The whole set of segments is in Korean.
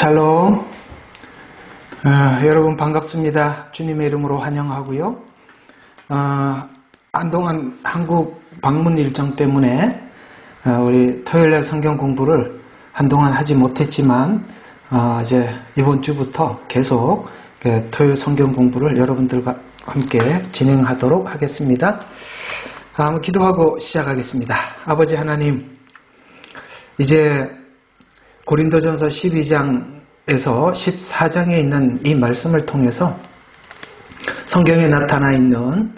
샬롬. 여러분 반갑습니다. 주님의 이름으로 환영하고요. 한동안 한국 방문 일정 때문에 우리 토요일날 성경 공부를 한동안 하지 못했지만 이제 이번 주부터 계속 토요일 성경 공부를 여러분들과 함께 진행하도록 하겠습니다. 한번 기도하고 시작하겠습니다. 아버지 하나님, 이제 고린도전서 12장에서 14장에 있는 이 말씀을 통해서 성경에 나타나 있는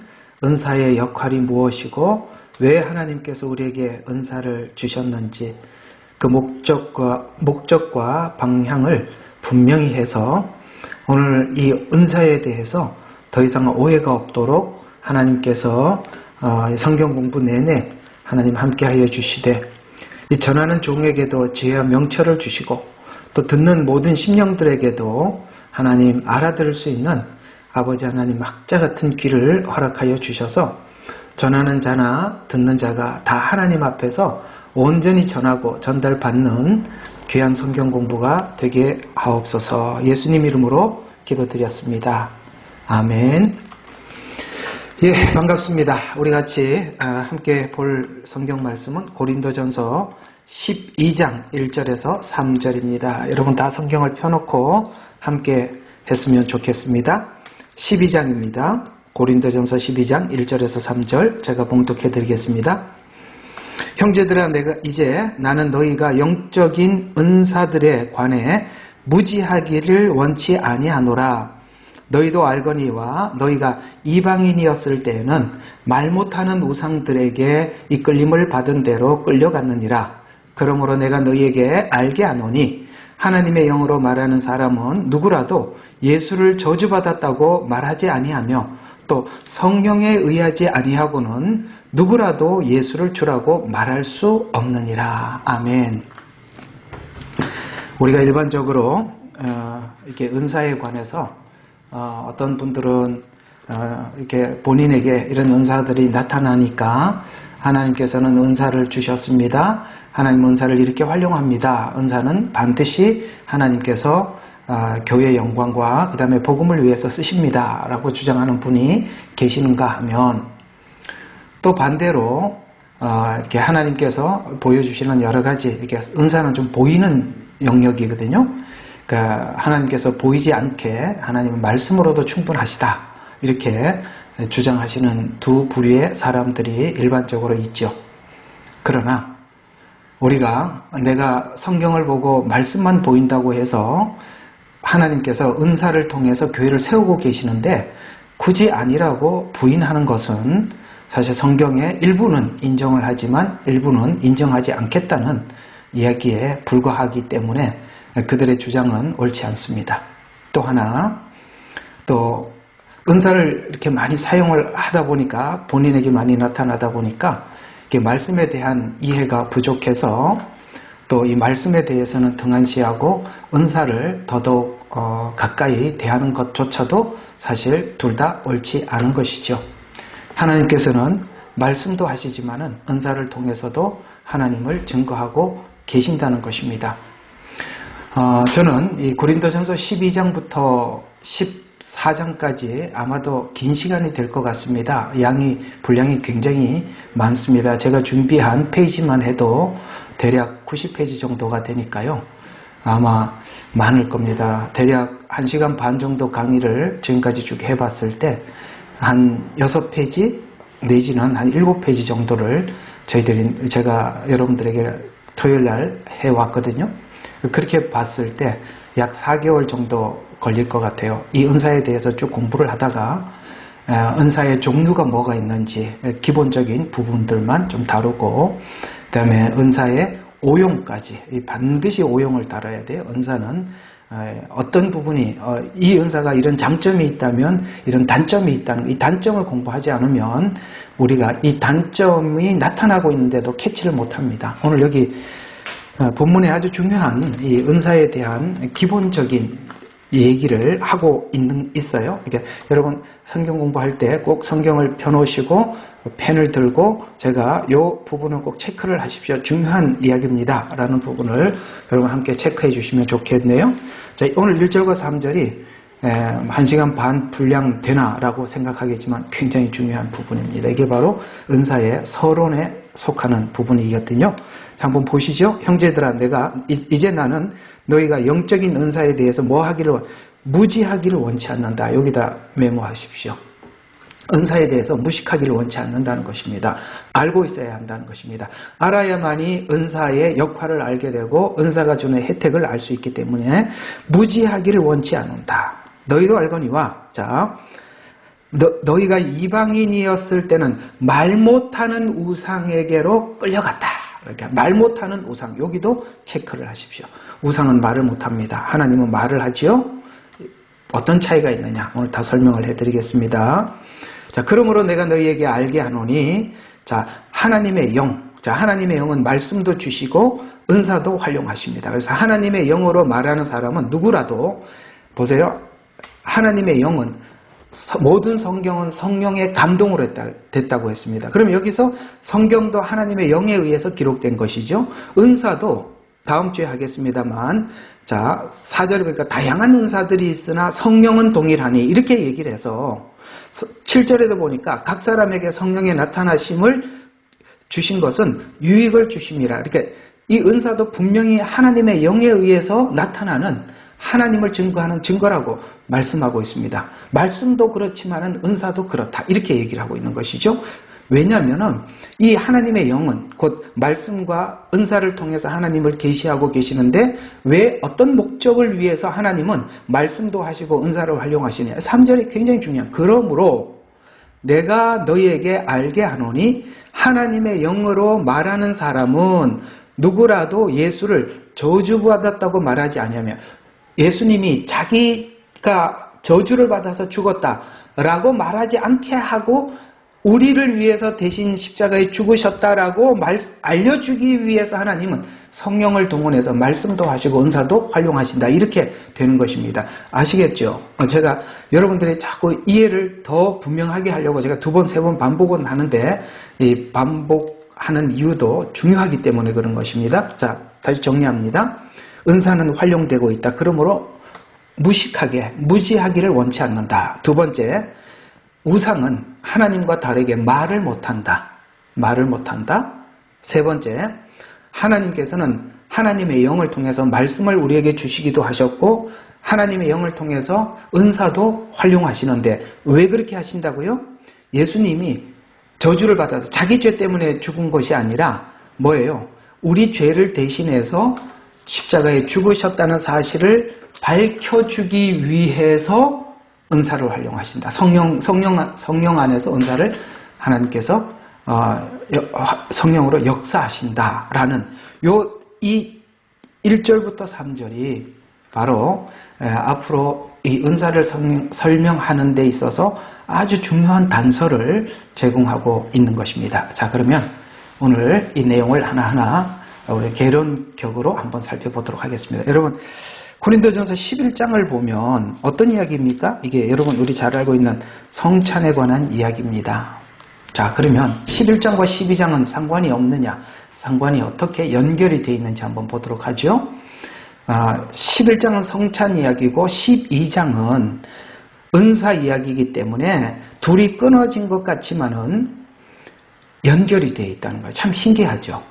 은사의 역할이 무엇이고 왜 하나님께서 우리에게 은사를 주셨는지 그 목적과 방향을 분명히 해서 오늘 이 은사에 대해서 더 이상 오해가 없도록 하나님께서 성경 공부 내내 하나님 함께하여 주시되 이 전하는 종에게도 지혜와 명철을 주시고 또 듣는 모든 심령들에게도 하나님 알아들을 수 있는 아버지 하나님 학자 같은 귀를 허락하여 주셔서 전하는 자나 듣는 자가 다 하나님 앞에서 온전히 전하고 전달받는 귀한 성경 공부가 되게 하옵소서. 예수님 이름으로 기도드렸습니다. 아멘. 예, 반갑습니다. 우리 같이 함께 볼 성경 말씀은 고린도전서 12장 1절에서 3절입니다. 여러분 다 성경을 펴놓고 함께 했으면 좋겠습니다. 12장입니다. 고린도전서 12장 1절에서 3절 제가 봉독해 드리겠습니다. 형제들아, 나는 너희가 영적인 은사들에 관해 무지하기를 원치 아니하노라. 너희도 알거니와 너희가 이방인이었을 때에는 말 못하는 우상들에게 이끌림을 받은 대로 끌려갔느니라. 그러므로 내가 너희에게 알게 하노니 하나님의 영으로 말하는 사람은 누구라도 예수를 저주받았다고 말하지 아니하며 또 성령에 의하지 아니하고는 누구라도 예수를 주라고 말할 수 없느니라. 아멘. 우리가 일반적으로 이렇게 은사에 관해서 어떤 분들은 이렇게 본인에게 이런 은사들이 나타나니까 하나님께서는 은사를 주셨습니다. 하나님 은사를 이렇게 활용합니다. 은사는 반드시 하나님께서 교회의 영광과 그 다음에 복음을 위해서 쓰십니다. 라고 주장하는 분이 계시는가 하면 또 반대로 이렇게 하나님께서 보여주시는 여러 가지 이렇게 은사는 좀 보이는 영역이거든요. 그러니까 하나님께서 보이지 않게 하나님은 말씀으로도 충분하시다. 이렇게 주장하시는 두 부류의 사람들이 일반적으로 있죠. 그러나 내가 성경을 보고 말씀만 보인다고 해서 하나님께서 은사를 통해서 교회를 세우고 계시는데 굳이 아니라고 부인하는 것은 사실 성경의 일부는 인정을 하지만 일부는 인정하지 않겠다는 이야기에 불과하기 때문에 그들의 주장은 옳지 않습니다. 또 하나, 또 은사를 이렇게 많이 사용을 하다 보니까 본인에게 많이 나타나다 보니까 이렇게 말씀에 대한 이해가 부족해서 또 이 말씀에 대해서는 등한시하고 은사를 더더욱 가까이 대하는 것조차도 사실 둘 다 옳지 않은 것이죠. 하나님께서는 말씀도 하시지만은 은사를 통해서도 하나님을 증거하고 계신다는 것입니다. 저는 이 고린도전서 12장부터 14장까지 아마도 긴 시간이 될 것 같습니다. 분량이 굉장히 많습니다. 제가 준비한 페이지만 해도 대략 90페이지 정도가 되니까요. 아마 많을 겁니다. 대략 1시간 반 정도 강의를 지금까지 쭉 해봤을 때 한 6페이지 내지는 한 7페이지 정도를 제가 여러분들에게 토요일날 해왔거든요. 그렇게 봤을 때 약 4개월 정도 걸릴 것 같아요. 이 은사에 대해서 쭉 공부를 하다가 은사의 종류가 뭐가 있는지 기본적인 부분들만 좀 다루고 그 다음에 은사의 오용까지 반드시 오용을 다뤄야 돼요. 은사는 어떤 부분이 이 은사가 이런 장점이 있다면 이런 단점이 있다는 이 단점을 공부하지 않으면 우리가 이 단점이 나타나고 있는데도 캐치를 못합니다. 오늘 여기 본문에 아주 중요한 이 은사에 대한 기본적인 얘기를 하고 있어요. 그러니까 여러분 성경 공부할 때 꼭 성경을 펴놓으시고 펜을 들고 제가 이 부분은 꼭 체크를 하십시오. 중요한 이야기입니다. 라는 부분을 여러분 함께 체크해 주시면 좋겠네요. 자, 오늘 1절과 3절이 1시간 반 분량 되나라고 생각하겠지만 굉장히 중요한 부분입니다. 이게 바로 은사의 서론에 속하는 부분이거든요. 자, 한번 보시죠. 형제들아, 이제 나는 너희가 영적인 은사에 대해서 무지하기를 원치 않는다. 여기다 메모하십시오. 은사에 대해서 무식하기를 원치 않는다는 것입니다. 알고 있어야 한다는 것입니다. 알아야만이 은사의 역할을 알게 되고 은사가 주는 혜택을 알 수 있기 때문에 무지하기를 원치 않는다. 너희도 알거니와, 자, 너희가 이방인이었을 때는 말 못하는 우상에게로 끌려갔다. 이렇게 말 못하는 우상, 여기도 체크를 하십시오. 우상은 말을 못합니다. 하나님은 말을 하지요. 어떤 차이가 있느냐, 오늘 다 설명을 해드리겠습니다. 자, 그러므로 내가 너희에게 알게 하노니, 자, 하나님의 영, 자, 하나님의 영은 말씀도 주시고 은사도 활용하십니다. 그래서 하나님의 영으로 말하는 사람은 누구라도, 보세요, 하나님의 영은, 모든 성경은 성령의 감동으로 됐다고 했습니다. 그럼 여기서 성경도 하나님의 영에 의해서 기록된 것이죠. 은사도 다음 주에 하겠습니다만, 자, 4절에 보니까 다양한 은사들이 있으나 성령은 동일하니 이렇게 얘기를 해서 7절에도 보니까 각 사람에게 성령의 나타나심을 주신 것은 유익을 주심이라. 그러니까 이 은사도 분명히 하나님의 영에 의해서 나타나는 하나님을 증거하는 증거라고 말씀하고 있습니다. 말씀도 그렇지만은 은사도 그렇다. 이렇게 얘기를 하고 있는 것이죠. 왜냐하면은 이 하나님의 영은 곧 말씀과 은사를 통해서 하나님을 계시하고 계시는데 왜 어떤 목적을 위해서 하나님은 말씀도 하시고 은사를 활용하시냐. 3절이 굉장히 중요한. 그러므로 내가 너희에게 알게 하노니 하나님의 영으로 말하는 사람은 누구라도 예수를 저주받았다고 말하지 않으며, 예수님이 자기가 저주를 받아서 죽었다라고 말하지 않게 하고 우리를 위해서 대신 십자가에 죽으셨다라고 알려주기 위해서 하나님은 성령을 동원해서 말씀도 하시고 은사도 활용하신다. 이렇게 되는 것입니다. 아시겠죠? 제가 여러분들이 자꾸 이해를 더 분명하게 하려고 제가 2번, 3번 반복은 하는데 이 반복하는 이유도 중요하기 때문에 그런 것입니다. 자, 다시 정리합니다. 은사는 활용되고 있다. 그러므로 무지하기를 원치 않는다. 2번째, 우상은 하나님과 다르게 말을 못한다. 3번째, 하나님께서는 하나님의 영을 통해서 말씀을 우리에게 주시기도 하셨고 하나님의 영을 통해서 은사도 활용하시는데 왜 그렇게 하신다고요? 예수님이 저주를 받아서 자기 죄 때문에 죽은 것이 아니라 뭐예요? 우리 죄를 대신해서 십자가에 죽으셨다는 사실을 밝혀주기 위해서 은사를 활용하신다. 성령 안에서 은사를 하나님께서 성령으로 역사하신다라는 이 1절부터 3절이 바로 앞으로 이 은사를 설명하는 데 있어서 아주 중요한 단서를 제공하고 있는 것입니다. 자, 그러면 오늘 이 내용을 하나하나 우리 개론격으로 한번 살펴보도록 하겠습니다. 여러분, 고린도전서 11장을 보면 어떤 이야기입니까? 이게 여러분 우리 잘 알고 있는 성찬에 관한 이야기입니다. 자, 그러면 11장과 12장은 상관이 없느냐? 상관이 어떻게 연결이 되어 있는지 한번 보도록 하죠. 11장은 성찬 이야기고 12장은 은사 이야기이기 때문에 둘이 끊어진 것 같지만은 연결이 되어 있다는 거예요. 참 신기하죠.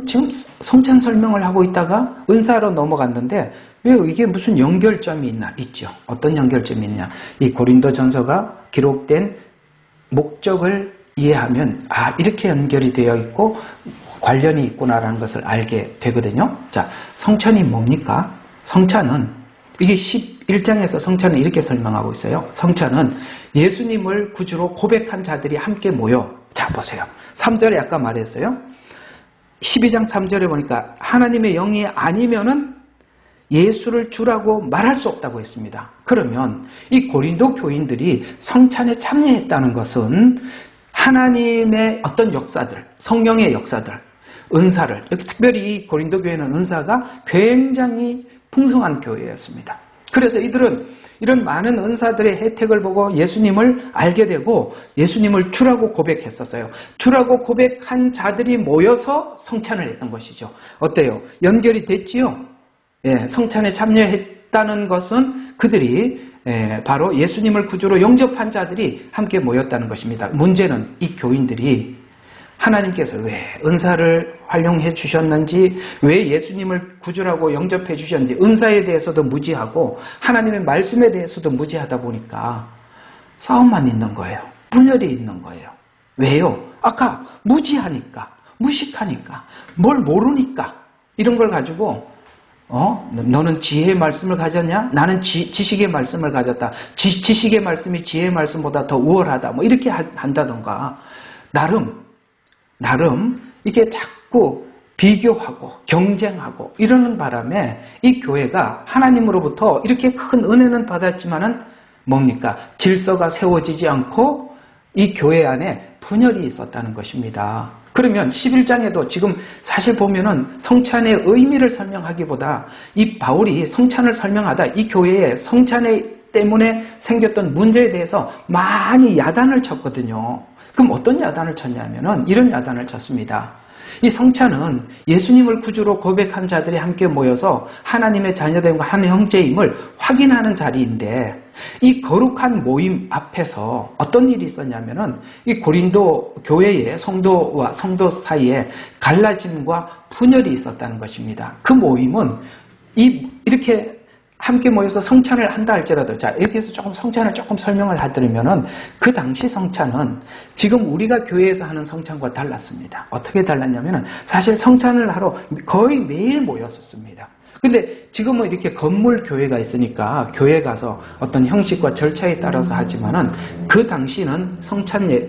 지금 성찬 설명을 하고 있다가 은사로 넘어갔는데 왜 이게 무슨 연결점이 있나? 있죠. 어떤 연결점이 있냐? 이 고린도전서가 기록된 목적을 이해하면 이렇게 연결이 되어 있고 관련이 있구나라는 것을 알게 되거든요. 자, 성찬이 뭡니까? 성찬은 이게 11장에서 성찬은 이렇게 설명하고 있어요. 성찬은 예수님을 구주로 고백한 자들이 함께 모여. 자, 보세요. 3절에 아까 말했어요. 12장 3절에 보니까 하나님의 영이 아니면은 예수를 주라고 말할 수 없다고 했습니다. 그러면 이 고린도 교인들이 성찬에 참여했다는 것은 하나님의 어떤 역사들, 성령의 역사들, 은사를, 특별히 이 고린도 교회는 은사가 굉장히 풍성한 교회였습니다. 그래서 이들은 이런 많은 은사들의 혜택을 보고 예수님을 알게 되고 예수님을 주라고 고백했었어요. 주라고 고백한 자들이 모여서 성찬을 했던 것이죠. 어때요? 연결이 됐지요? 예, 성찬에 참여했다는 것은 그들이 바로 예수님을 구주로 영접한 자들이 함께 모였다는 것입니다. 문제는 이 교인들이 하나님께서 왜 은사를 활용해 주셨는지, 왜 예수님을 구주라고 영접해 주셨는지, 은사에 대해서도 무지하고 하나님의 말씀에 대해서도 무지하다 보니까 싸움만 있는 거예요. 분열이 있는 거예요. 왜요? 아까 무지하니까, 무식하니까, 뭘 모르니까 이런 걸 가지고 너는 지혜의 말씀을 가졌냐? 나는 지식의 말씀을 가졌다. 지식의 말씀이 지혜의 말씀보다 더 우월하다. 뭐 이렇게 한다던가 나름 이게 자꾸 비교하고 경쟁하고 이러는 바람에 이 교회가 하나님으로부터 이렇게 큰 은혜는 받았지만은 뭡니까? 질서가 세워지지 않고 이 교회 안에 분열이 있었다는 것입니다. 그러면 11장에도 지금 사실 보면은 성찬의 의미를 설명하기보다 이 바울이 성찬을 설명하다 이 교회의 성찬 때문에 생겼던 문제에 대해서 많이 야단을 쳤거든요. 그럼 어떤 야단을 쳤냐면은 이런 야단을 쳤습니다. 이 성찬은 예수님을 구주로 고백한 자들이 함께 모여서 하나님의 자녀됨과 한 형제임을 확인하는 자리인데 이 거룩한 모임 앞에서 어떤 일이 있었냐면은 이 고린도 교회의 성도와 성도 사이에 갈라짐과 분열이 있었다는 것입니다. 그 모임은 이렇게 함께 모여서 성찬을 한다 할지라도, 자, 이렇게 해서 조금 성찬을 조금 설명을 해드리면은 그 당시 성찬은 지금 우리가 교회에서 하는 성찬과 달랐습니다. 어떻게 달랐냐면은 사실 성찬을 하러 거의 매일 모였었습니다. 근데 지금은 이렇게 건물 교회가 있으니까 교회 가서 어떤 형식과 절차에 따라서 하지만은 그 당시는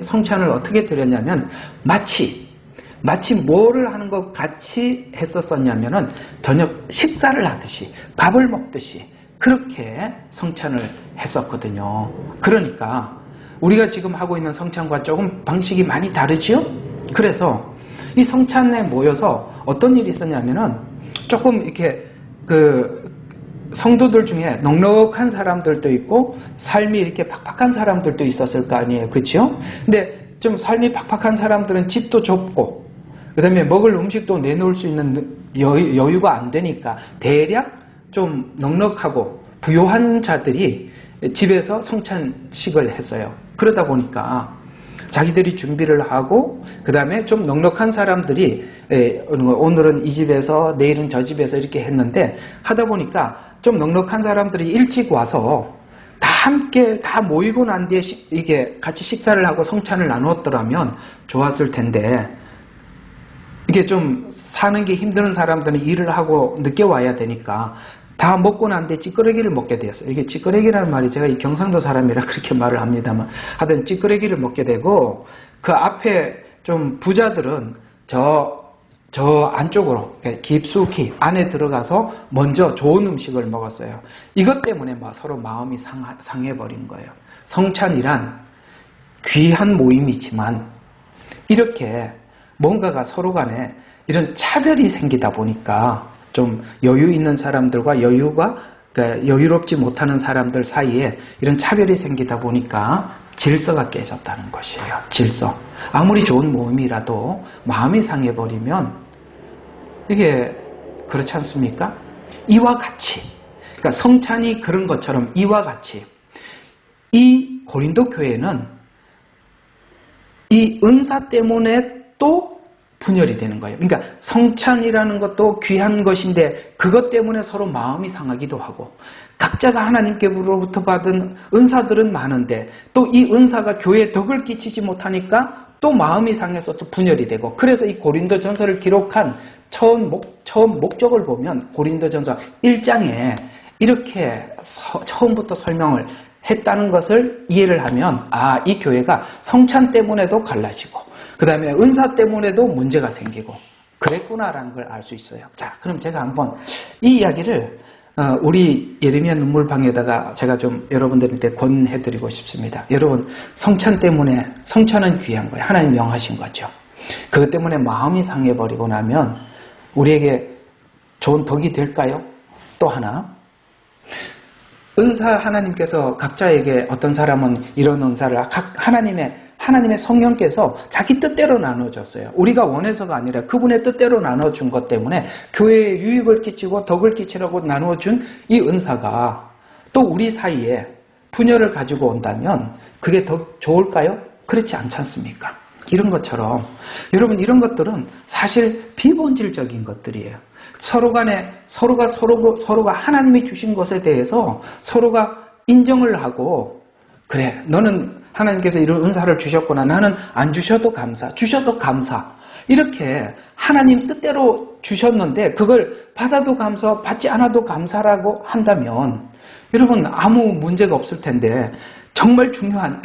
성찬을 어떻게 드렸냐면 마치 뭐를 하는 것 같이 했었었냐면은 저녁 식사를 하듯이 밥을 먹듯이 그렇게 성찬을 했었거든요. 그러니까 우리가 지금 하고 있는 성찬과 조금 방식이 많이 다르죠? 그래서 이 성찬에 모여서 어떤 일이 있었냐면은 조금 이렇게 성도들 중에 넉넉한 사람들도 있고 삶이 이렇게 팍팍한 사람들도 있었을 거 아니에요. 그렇죠? 근데 좀 삶이 팍팍한 사람들은 집도 좁고 그 다음에 먹을 음식도 내놓을 수 있는 여유가 안 되니까 대략 좀 넉넉하고 부유한 자들이 집에서 성찬식을 했어요. 그러다 보니까 자기들이 준비를 하고 그 다음에 좀 넉넉한 사람들이 오늘은 이 집에서 내일은 저 집에서 이렇게 했는데 하다 보니까 좀 넉넉한 사람들이 일찍 와서 다 함께 다 모이고 난 뒤에 이게 같이 식사를 하고 성찬을 나누었더라면 좋았을 텐데 이게 좀 사는 게 힘든 사람들은 일을 하고 늦게 와야 되니까 다 먹고 난 뒤에 찌끄레기를 먹게 되었어요. 이게 찌끄레기라는 말이 제가 이 경상도 사람이라 그렇게 말을 합니다만 하여튼 찌끄레기를 먹게 되고 그 앞에 좀 부자들은 저 안쪽으로 깊숙이 안에 들어가서 먼저 좋은 음식을 먹었어요. 이것 때문에 서로 마음이 상해버린 거예요. 성찬이란 귀한 모임이지만 이렇게 뭔가가 서로 간에 이런 차별이 생기다 보니까 좀 여유 있는 사람들과 여유롭지 못하는 사람들 사이에 이런 차별이 생기다 보니까 질서가 깨졌다는 것이에요. 질서. 아무리 좋은 모임이라도 마음이 상해버리면 이게 그렇지 않습니까? 이와 같이 그러니까 성찬이 그런 것처럼 이와 같이 이 고린도 교회는 이 은사 때문에 또 분열이 되는 거예요. 그러니까 성찬이라는 것도 귀한 것인데 그것 때문에 서로 마음이 상하기도 하고 각자가 하나님께로부터 받은 은사들은 많은데 또 이 은사가 교회에 덕을 끼치지 못하니까 또 마음이 상해서 또 분열이 되고 그래서 이 고린도전서를 기록한 처음 목적을 보면 고린도전서 1장에 이렇게 처음부터 설명을 했다는 것을 이해를 하면 이 교회가 성찬 때문에도 갈라지고 그 다음에 은사 때문에도 문제가 생기고 그랬구나라는 걸 알 수 있어요. 자, 그럼 제가 한번 이 이야기를 우리 예레미야 눈물방에다가 제가 좀 여러분들한테 권해드리고 싶습니다. 여러분 성찬은 귀한 거예요. 하나님 명하신 거죠. 그것 때문에 마음이 상해버리고 나면 우리에게 좋은 덕이 될까요? 또 하나 은사 하나님께서 각자에게 어떤 사람은 이런 은사를 하나님의 성령께서 자기 뜻대로 나눠줬어요. 우리가 원해서가 아니라 그분의 뜻대로 나눠준 것 때문에 교회에 유익을 끼치고 덕을 끼치라고 나눠준 이 은사가 또 우리 사이에 분열을 가지고 온다면 그게 더 좋을까요? 그렇지 않지 않습니까? 이런 것처럼 여러분 이런 것들은 사실 비본질적인 것들이에요. 서로가 하나님이 주신 것에 대해서 서로가 인정을 하고 그래 너는 하나님께서 이런 은사를 주셨구나. 나는 안 주셔도 감사. 주셔도 감사. 이렇게 하나님 뜻대로 주셨는데 그걸 받아도 감사, 받지 않아도 감사라고 한다면 여러분 아무 문제가 없을 텐데 정말 중요한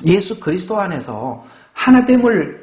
예수 그리스도 안에서 하나됨을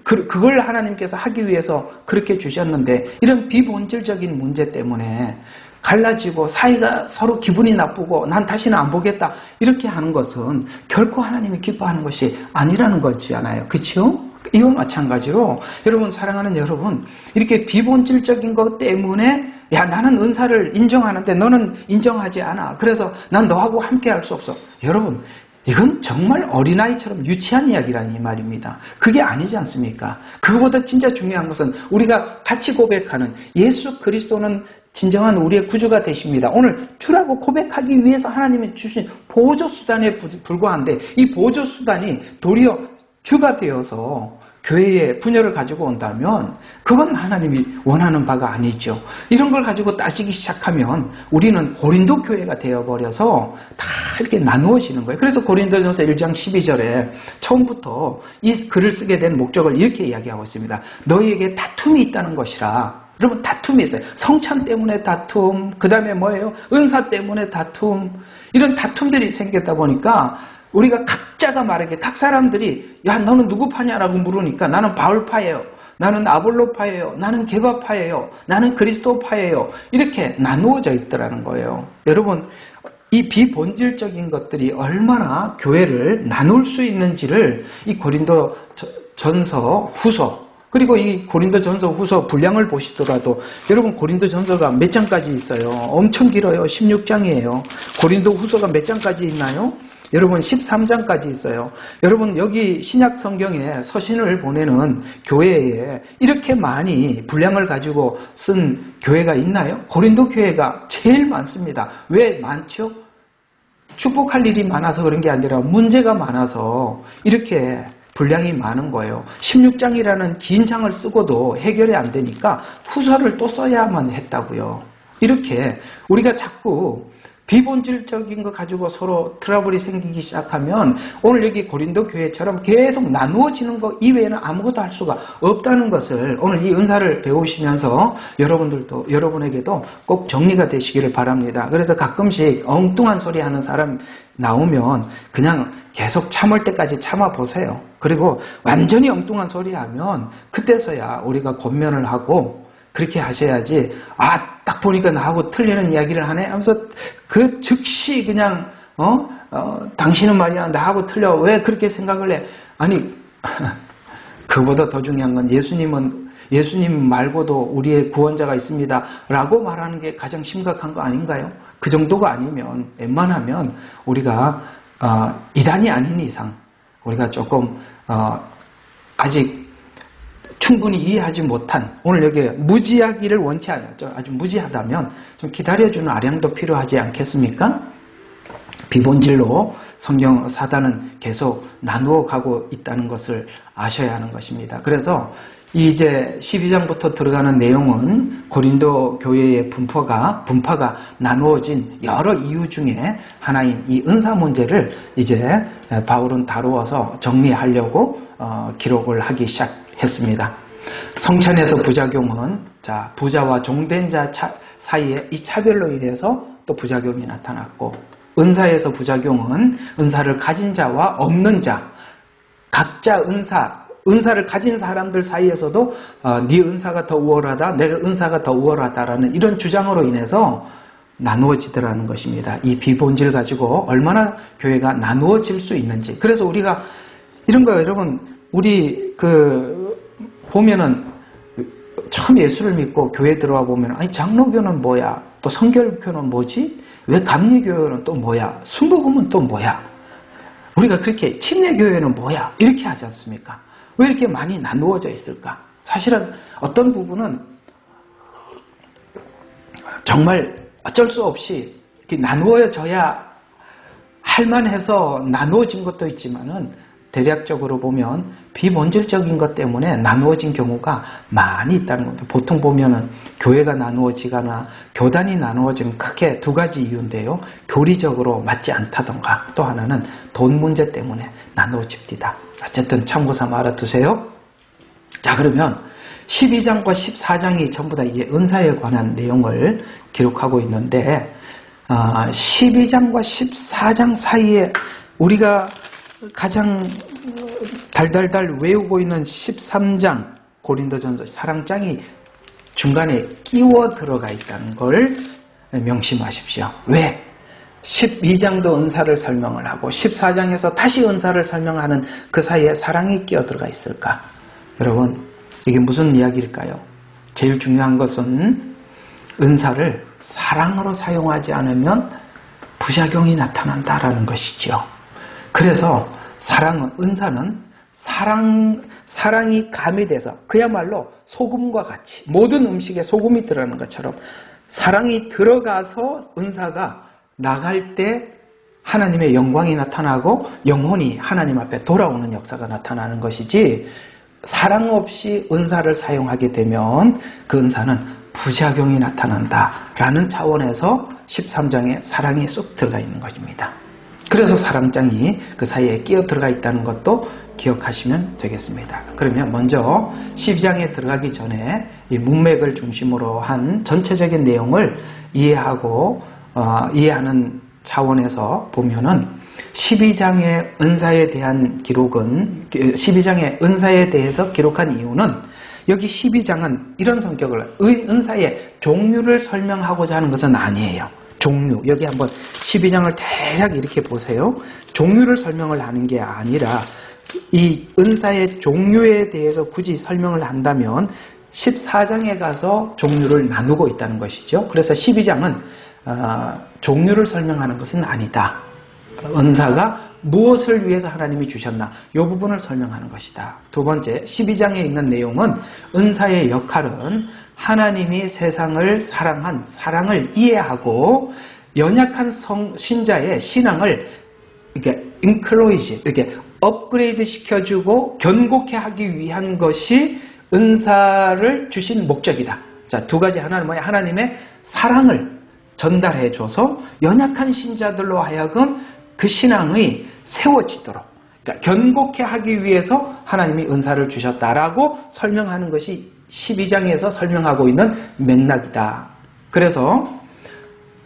그걸 하나님께서 하기 위해서 그렇게 주셨는데 이런 비본질적인 문제 때문에 갈라지고 사이가 서로 기분이 나쁘고 난 다시는 안 보겠다 이렇게 하는 것은 결코 하나님이 기뻐하는 것이 아니라는 거잖아요. 그렇죠? 이와 마찬가지로 여러분 사랑하는 여러분 이렇게 비본질적인 것 때문에 야 나는 은사를 인정하는데 너는 인정하지 않아. 그래서 난 너하고 함께 할 수 없어. 여러분 이건 정말 어린아이처럼 유치한 이야기라는 이 말입니다. 그게 아니지 않습니까? 그거보다 진짜 중요한 것은 우리가 같이 고백하는 예수 그리스도는 진정한 우리의 구주가 되십니다. 오늘 주라고 고백하기 위해서 하나님이 주신 보조수단에 불과한데 이 보조수단이 도리어 주가 되어서 교회에 분열을 가지고 온다면 그건 하나님이 원하는 바가 아니죠. 이런 걸 가지고 따지기 시작하면 우리는 고린도 교회가 되어버려서 다 이렇게 나누어지는 거예요. 그래서 고린도전서 1장 12절에 처음부터 이 글을 쓰게 된 목적을 이렇게 이야기하고 있습니다. 너희에게 다툼이 있다는 것이라. 여러분 다툼이 있어요. 성찬 때문에 다툼, 그 다음에 뭐예요? 은사 때문에 다툼. 이런 다툼들이 생겼다 보니까 우리가 각자가 말하기에 각 사람들이 야 너는 누구 파냐라고 물으니까 나는 바울파예요. 나는 아볼로파예요. 나는 게바파예요. 나는 그리스도파예요. 이렇게 나누어져 있더라는 거예요. 여러분 이 비본질적인 것들이 얼마나 교회를 나눌 수 있는지를 이 고린도 전서 후서 그리고 이 고린도 전서 후서 분량을 보시더라도 여러분 고린도 전서가 몇 장까지 있어요? 엄청 길어요. 16장이에요. 고린도 후서가 몇 장까지 있나요? 여러분 13장까지 있어요. 여러분 여기 신약 성경에 서신을 보내는 교회에 이렇게 많이 분량을 가지고 쓴 교회가 있나요? 고린도 교회가 제일 많습니다. 왜 많죠? 축복할 일이 많아서 그런 게 아니라 문제가 많아서 이렇게 분량이 많은 거예요. 16장이라는 긴 장을 쓰고도 해결이 안 되니까 후서를 또 써야만 했다고요. 이렇게 우리가 자꾸 비본질적인 거 가지고 서로 트러블이 생기기 시작하면 오늘 여기 고린도 교회처럼 계속 나누어지는 것 이외에는 아무것도 할 수가 없다는 것을 오늘 이 은사를 배우시면서 여러분에게도 꼭 정리가 되시기를 바랍니다. 그래서 가끔씩 엉뚱한 소리 하는 사람 나오면 그냥 계속 참을 때까지 참아보세요. 그리고 완전히 엉뚱한 소리 하면 그때서야 우리가 권면을 하고 그렇게 하셔야지 딱 보니까 나하고 틀리는 이야기를 하네 하면서 그 즉시 그냥 당신은 말이야 나하고 틀려 왜 그렇게 생각을 해? 아니 그보다 더 중요한 건 예수님 말고도 우리의 구원자가 있습니다 라고 말하는 게 가장 심각한 거 아닌가요? 그 정도가 아니면 웬만하면 우리가 이단이 아닌 이상 우리가 조금 아직 충분히 이해하지 못한 오늘 여기 무지하기를 원치 않아요. 아주 무지하다면 좀 기다려주는 아량도 필요하지 않겠습니까? 비본질로 성경 사단은 계속 나누어 가고 있다는 것을 아셔야 하는 것입니다. 그래서 이제 12장부터 들어가는 내용은 고린도 교회의 분파가 나누어진 여러 이유 중에 하나인 이 은사 문제를 이제 바울은 다루어서 정리하려고 기록을 하기 시작했습니다. 성찬에서 부작용은 부자와 종된 자 사이에 이 차별로 인해서 또 부작용이 나타났고 은사에서 부작용은 은사를 가진 자와 없는 자 각자 은사를 가진 사람들 사이에서도 네 은사가 더 우월하다, 내가 은사가 더 우월하다라는 이런 주장으로 인해서 나누어지더라는 것입니다. 이 비본질 가지고 얼마나 교회가 나누어질 수 있는지. 그래서 우리가 이런 거 여러분 우리 보면은 처음 예수를 믿고 교회 들어와 보면 아니 장로교는 뭐야? 또 성결교는 뭐지? 왜 감리교회는 또 뭐야? 순복음은 또 뭐야? 우리가 그렇게 침례교회는 뭐야? 이렇게 하지 않습니까? 왜 이렇게 많이 나누어져 있을까? 사실은 어떤 부분은 정말 어쩔 수 없이 이렇게 나누어져야 할만해서 나누어진 것도 있지만은 대략적으로 보면 비본질적인 것 때문에 나누어진 경우가 많이 있다는 겁니다. 보통 보면은 교회가 나누어지거나 교단이 나누어지는 크게 두 가지 이유인데요. 교리적으로 맞지 않다던가 또 하나는 돈 문제 때문에 나누어집니다. 어쨌든 참고 삼아 알아두세요. 자, 그러면 12장과 14장이 전부 다 이제 은사에 관한 내용을 기록하고 있는데 12장과 14장 사이에 우리가 가장 달달달 외우고 있는 13장 고린도전서 사랑장이 중간에 끼워 들어가 있다는 걸 명심하십시오. 왜? 12장도 은사를 설명을 하고 14장에서 다시 은사를 설명하는 그 사이에 사랑이 끼어 들어가 있을까? 여러분, 이게 무슨 이야기일까요? 제일 중요한 것은 은사를 사랑으로 사용하지 않으면 부작용이 나타난다라는 것이죠. 그래서 은사는 사랑이 가미돼서 그야말로 소금과 같이 모든 음식에 소금이 들어가는 것처럼 사랑이 들어가서 은사가 나갈 때 하나님의 영광이 나타나고 영혼이 하나님 앞에 돌아오는 역사가 나타나는 것이지, 사랑 없이 은사를 사용하게 되면 그 은사는 부작용이 나타난다라는 차원에서 13장에 사랑이 쏙 들어가 있는 것입니다. 그래서 사랑장이 그 사이에 끼어 들어가 있다는 것도 기억하시면 되겠습니다. 그러면 먼저 12장에 들어가기 전에 이 문맥을 중심으로 한 전체적인 내용을 이해하는 차원에서 보면은 12장의 은사에 대한 기록은 12장의 은사에 대해서 기록한 이유는 여기 12장은 이런 성격을 은사의 종류를 설명하고자 하는 것은 아니에요. 종류. 여기 한번 12장을 대략 이렇게 보세요. 종류를 설명을 하는 게 아니라 이 은사의 종류에 대해서 굳이 설명을 한다면 14장에 가서 종류를 나누고 있다는 것이죠. 그래서 12장은 종류를 설명하는 것은 아니다. 은사가 무엇을 위해서 하나님이 주셨나, 이 부분을 설명하는 것이다. 두 번째, 12장에 있는 내용은 은사의 역할은 하나님이 세상을 사랑한 사랑을 이해하고 연약한 신자의 신앙을 이렇게 encourage, 이렇게 업그레이드 시켜주고 견고케 하기 위한 것이 은사를 주신 목적이다. 자, 두 가지. 하나는 뭐야? 하나님의 사랑을 전달해줘서 연약한 신자들로 하여금 그 신앙이 세워지도록, 그러니까 견고케 하기 위해서 하나님이 은사를 주셨다라고 설명하는 것이 12장에서 설명하고 있는 맥락이다. 그래서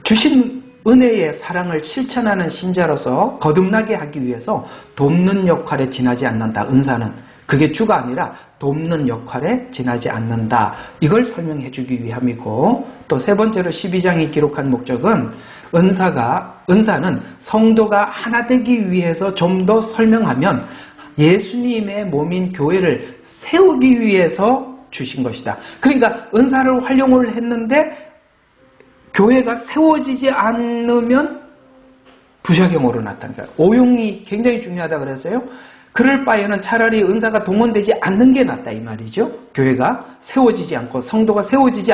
주신 은혜의 사랑을 실천하는 신자로서 거듭나게 하기 위해서 돕는 역할에 지나지 않는다. 은사는 그게 주가 아니라 돕는 역할에 지나지 않는다. 이걸 설명해 주기 위함이고, 또 세 번째로 12장이 기록한 목적은 은사는 성도가 하나 되기 위해서 좀 더 설명하면 예수님의 몸인 교회를 세우기 위해서 주신 것이다. 그러니까 은사를 활용을 했는데 교회가 세워지지 않으면 부작용으로 나타납니다. 오용이 굉장히 중요하다 그랬어요. 그럴 바에는 차라리 은사가 동원되지 않는 게 낫다 이 말이죠. 교회가 세워지지 않고 성도가 세워지지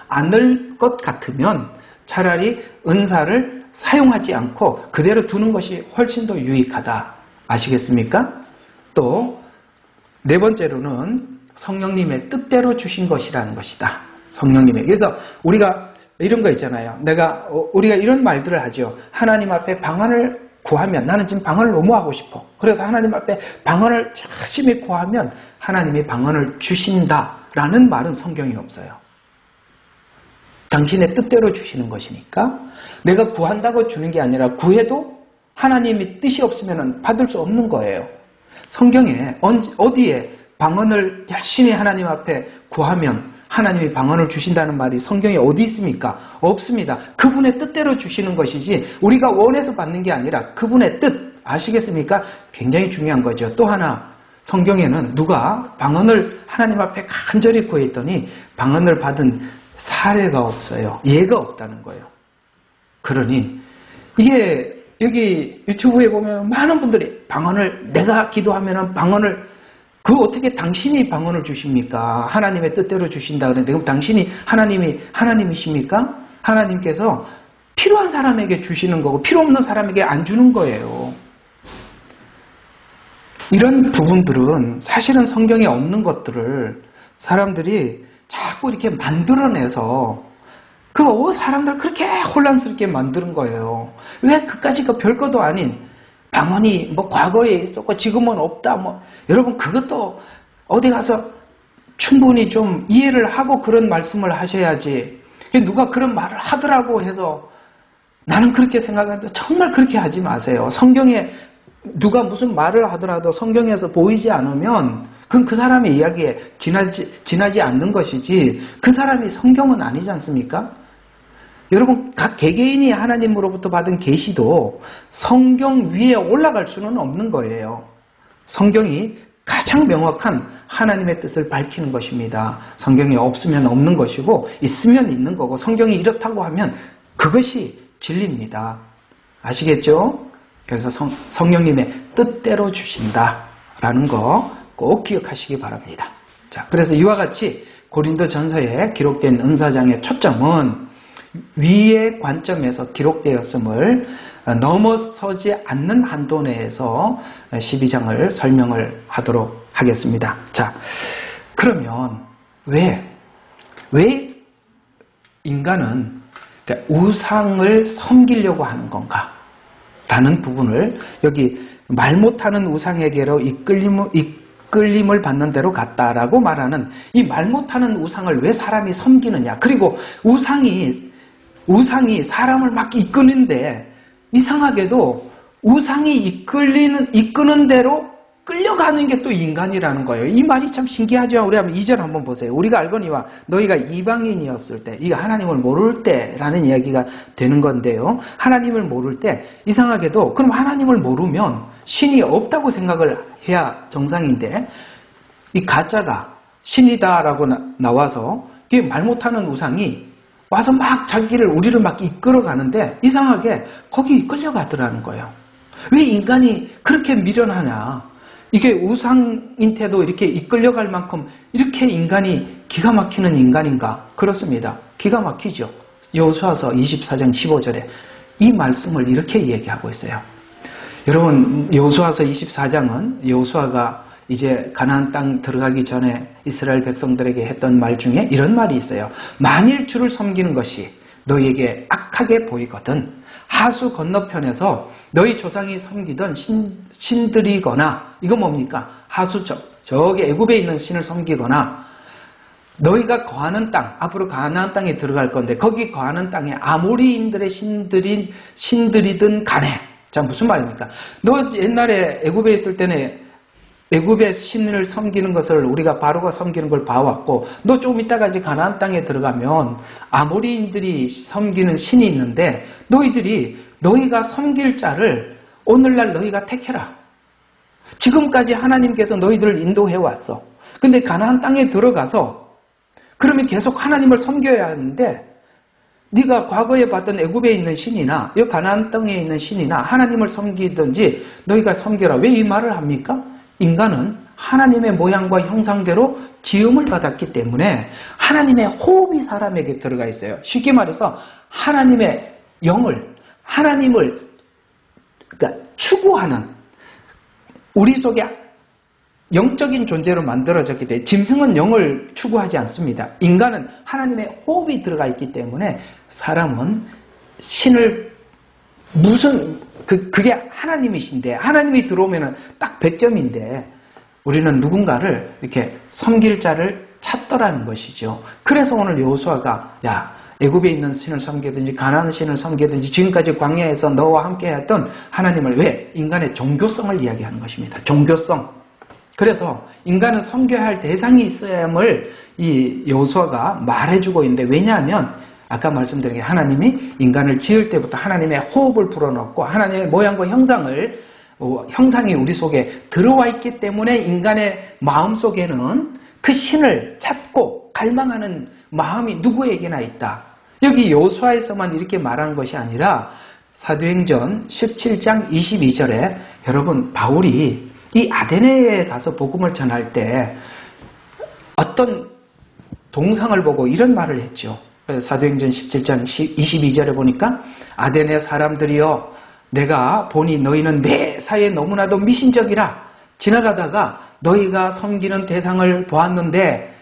않을 것 같으면 차라리 은사를 사용하지 않고 그대로 두는 것이 훨씬 더 유익하다. 아시겠습니까? 또 네 번째로는 성령님의 뜻대로 주신 것이라는 것이다. 성령님의. 그래서 우리가 이런 거 있잖아요. 우리가 이런 말들을 하죠. 하나님 앞에 방언을 구하면, 나는 지금 방언을 너무 하고 싶어. 그래서 하나님 앞에 방언을 열심히 구하면 하나님이 방언을 주신다라는 말은 성경에 없어요. 당신의 뜻대로 주시는 것이니까 내가 구한다고 주는 게 아니라 구해도 하나님이 뜻이 없으면 받을 수 없는 거예요. 성경에 어디에 방언을 열심히 하나님 앞에 구하면 하나님이 방언을 주신다는 말이 성경에 어디 있습니까? 없습니다. 그분의 뜻대로 주시는 것이지 우리가 원해서 받는 게 아니라 그분의 뜻. 아시겠습니까? 굉장히 중요한 거죠. 또 하나, 성경에는 누가 방언을 하나님 앞에 간절히 구했더니 방언을 받은 사례가 없어요. 예가 없다는 거예요. 그러니 이게 여기 유튜브에 보면 많은 분들이 방언을 내가 기도하면 방언을 그 어떻게 당신이 방언을 주십니까? 하나님의 뜻대로 주신다 그러는데 그럼 당신이 하나님이십니까? 하나님께서 필요한 사람에게 주시는 거고 필요 없는 사람에게 안 주는 거예요. 이런 부분들은 사실은 성경에 없는 것들을 사람들이 자꾸 이렇게 만들어내서 그 사람들 그렇게 혼란스럽게 만드는 거예요. 왜 그까지가 별것도 아닌 방언이 뭐 과거에 있었고 지금은 없다. 뭐 여러분 그것도 어디 가서 충분히 좀 이해를 하고 그런 말씀을 하셔야지. 누가 그런 말을 하더라고 해서 나는 그렇게 생각하는데 정말 그렇게 하지 마세요. 성경에 누가 무슨 말을 하더라도 성경에서 보이지 않으면 그건 그 사람의 이야기에 지나지 않는 것이지 그 사람이 성경은 아니지 않습니까? 여러분 각 개개인이 하나님으로부터 받은 계시도 성경 위에 올라갈 수는 없는 거예요. 성경이 가장 명확한 하나님의 뜻을 밝히는 것입니다. 성경이 없으면 없는 것이고 있으면 있는 거고 성경이 이렇다고 하면 그것이 진리입니다. 아시겠죠? 그래서 성령님의 뜻대로 주신다라는 거 꼭 기억하시기 바랍니다. 자, 그래서 이와 같이 고린도 전서에 기록된 은사장의 초점은 위의 관점에서 기록되었음을 넘어서지 않는 한도 내에서 12장을 설명을 하도록 하겠습니다. 자, 그러면 왜 인간은 우상을 섬기려고 하는 건가? 라는 부분을 여기 말 못하는 우상에게로 이끌림을 받는 대로 갔다라고 말하는 이 말 못하는 우상을 왜 사람이 섬기느냐? 그리고 우상이 사람을 막 이끄는데 이상하게도 우상이 이끄는 대로 끌려가는 게 또 인간이라는 거예요. 이 말이 참 신기하죠. 우리 한번 2절 한번 보세요. 우리가 알거니와 너희가 이방인이었을 때, 이거 하나님을 모를 때라는 이야기가 되는 건데요. 하나님을 모를 때 이상하게도 그럼 하나님을 모르면 신이 없다고 생각을 해야 정상인데 이 가짜가 신이다라고 나와서 이게 말 못하는 우상이 와서 막 우리를 막 이끌어 가는데 이상하게 거기 끌려가더라는 거예요. 왜 인간이 그렇게 미련하냐? 이게 우상인테도 이렇게 이끌려갈 만큼 이렇게 인간이 기가 막히는 인간인가? 그렇습니다. 기가 막히죠. 여호수아서 24장 15절에 이 말씀을 이렇게 얘기하고 있어요. 여러분 여호수아서 24장은 여호수아가 이제 가나안 땅 들어가기 전에 이스라엘 백성들에게 했던 말 중에 이런 말이 있어요. 만일 주를 섬기는 것이 너희에게 악하게 보이거든 하수 건너편에서 너희 조상이 섬기던 신들이거나 이거 뭡니까? 하수 저기 애굽에 있는 신을 섬기거나 너희가 거하는 땅 앞으로 가나안 땅에 들어갈 건데 거기 거하는 땅에 아모리인들의 신들이든 간에 자 무슨 말입니까? 너 옛날에 애굽에 있을 때는 애굽의 신을 섬기는 것을 우리가 바로가 섬기는 걸 봐왔고 너 조금 있다가 이제 가나안 땅에 들어가면 아모리인들이 섬기는 신이 있는데 너희가 섬길 자를 오늘날 너희가 택해라. 지금까지 하나님께서 너희들을 인도해 왔어. 근데 가나안 땅에 들어가서 그러면 계속 하나님을 섬겨야 하는데 네가 과거에 봤던 애굽에 있는 신이나 이 가나안 땅에 있는 신이나 하나님을 섬기든지 너희가 섬겨라. 왜 이 말을 합니까? 인간은 하나님의 모양과 형상대로 지음을 받았기 때문에 하나님의 호흡이 사람에게 들어가 있어요. 쉽게 말해서 하나님의 하나님을 그러니까 추구하는 우리 속에 영적인 존재로 만들어졌기 때문에 짐승은 영을 추구하지 않습니다. 인간은 하나님의 호흡이 들어가 있기 때문에 사람은 신을 그게 하나님이신데 하나님이 들어오면 딱 100점인데 우리는 누군가를 이렇게 섬길 자를 찾더라는 것이죠. 그래서 오늘 여호수아가 애굽에 있는 신을 섬기든지 가나안 신을 섬기든지 지금까지 광야에서 너와 함께 했던 하나님을 왜? 인간의 종교성을 이야기하는 것입니다. 종교성. 그래서 인간은 섬겨야 할 대상이 있어야함을 이 여호수아가 말해주고 있는데 왜냐하면 아까 말씀드린 게 하나님이 인간을 지을 때부터 하나님의 호흡을 불어넣고 하나님의 모양과 형상이 우리 속에 들어와 있기 때문에 인간의 마음 속에는 그 신을 찾고 갈망하는 마음이 누구에게나 있다. 여기 여호수아에서만 이렇게 말한 것이 아니라 사도행전 17장 22절에 여러분 바울이 이 아데네에 가서 복음을 전할 때 어떤 동상을 보고 이런 말을 했죠. 사도행전 17장 22절에 보니까 아데네 사람들이여 내가 보니 너희는 매사에 너무나도 미신적이라 지나가다가 너희가 섬기는 대상을 보았는데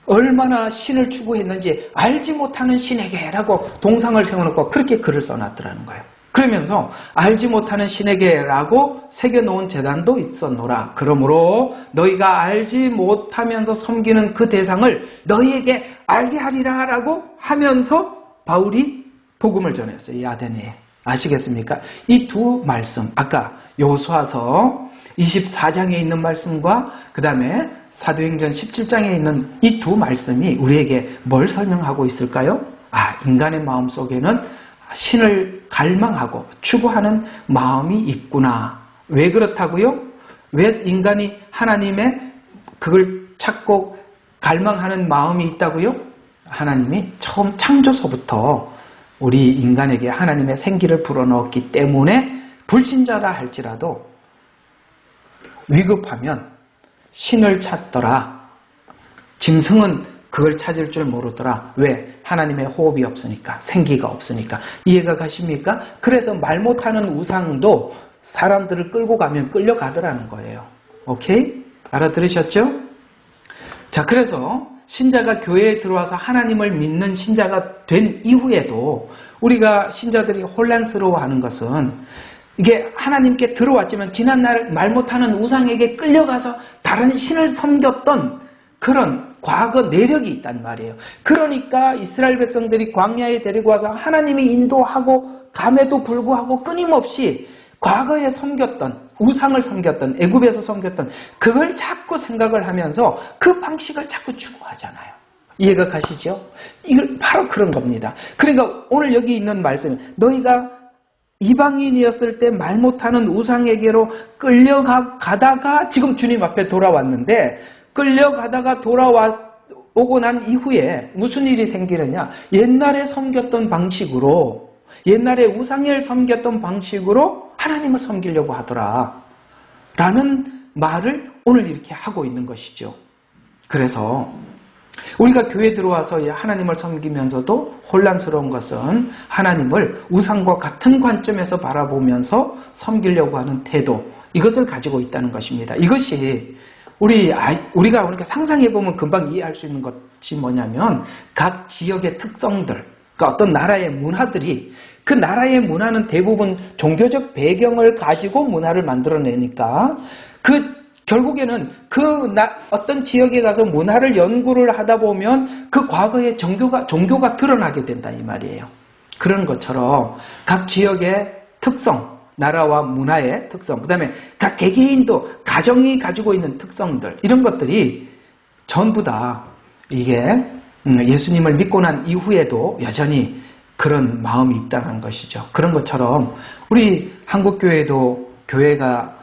얼마나 신을 추구했는지 알지 못하는 신에게라고 동상을 세워놓고 그렇게 글을 써놨더라는 거예요. 그러면서 알지 못하는 신에게라고 새겨놓은 제단도 있었노라. 그러므로 너희가 알지 못하면서 섬기는 그 대상을 너희에게 알게 하리라 라고 하면서 바울이 복음을 전했어요. 이 아데네에. 아시겠습니까? 이 두 말씀, 아까 여호수아서 24장에 있는 말씀과 그 다음에 사도행전 17장에 있는 이 두 말씀이 우리에게 뭘 설명하고 있을까요? 인간의 마음 속에는 신을 갈망하고 추구하는 마음이 있구나. 왜 그렇다고요? 왜 인간이 하나님의 그걸 찾고 갈망하는 마음이 있다고요? 하나님이 처음 창조서부터 우리 인간에게 하나님의 생기를 불어넣었기 때문에 불신자라 할지라도 위급하면 신을 찾더라. 짐승은 그걸 찾을 줄 모르더라. 왜? 하나님의 호흡이 없으니까, 생기가 없으니까. 이해가 가십니까? 그래서 말 못하는 우상도 사람들을 끌고 가면 끌려가더라는 거예요. 오케이? 알아들으셨죠? 자, 그래서 신자가 교회에 들어와서 하나님을 믿는 신자가 된 이후에도 우리가 신자들이 혼란스러워하는 것은 이게 하나님께 들어왔지만 지난날 말 못하는 우상에게 끌려가서 다른 신을 섬겼던 그런 과거 내력이 있단 말이에요. 그러니까 이스라엘 백성들이 광야에 데리고 와서 하나님이 인도하고 감에도 불구하고 끊임없이 과거에 섬겼던 우상을 섬겼던 애굽에서 섬겼던 그걸 자꾸 생각을 하면서 그 방식을 자꾸 추구하잖아요. 이해가 가시죠? 이걸 바로 그런 겁니다. 그러니까 오늘 여기 있는 말씀, 너희가 이방인이었을 때 말 못하는 우상에게로 끌려가다가 지금 주님 앞에 돌아왔는데 끌려가다가 돌아오고 난 이후에 무슨 일이 생기느냐? 옛날에 섬겼던 방식으로, 옛날에 우상을 섬겼던 방식으로 하나님을 섬기려고 하더라 라는 말을 오늘 이렇게 하고 있는 것이죠. 그래서 우리가 교회에 들어와서 하나님을 섬기면서도 혼란스러운 것은 하나님을 우상과 같은 관점에서 바라보면서 섬기려고 하는 태도, 이것을 가지고 있다는 것입니다. 이것이 우리가 그러니까 상상해보면 금방 이해할 수 있는 것이 뭐냐면 각 지역의 특성들, 그러니까 어떤 나라의 문화들이 그 나라의 문화는 대부분 종교적 배경을 가지고 문화를 만들어내니까 결국에는 어떤 지역에 가서 문화를 연구를 하다 보면 그 과거의 종교가 드러나게 된다 이 말이에요. 그런 것처럼 각 지역의 특성, 나라와 문화의 특성, 그 다음에 각 개개인도 가정이 가지고 있는 특성들, 이런 것들이 전부 다 이게 예수님을 믿고 난 이후에도 여전히 그런 마음이 있다는 것이죠. 그런 것처럼 우리 한국교회도 교회가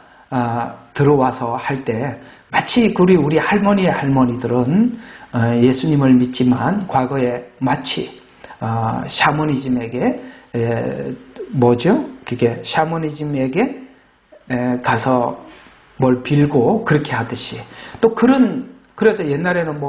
들어와서 할 때 마치 우리 할머니들은 예수님을 믿지만 과거에 마치 샤머니즘에게 그게 샤머니즘에게 가서 뭘 빌고 그렇게 하듯이 또 그래서 옛날에는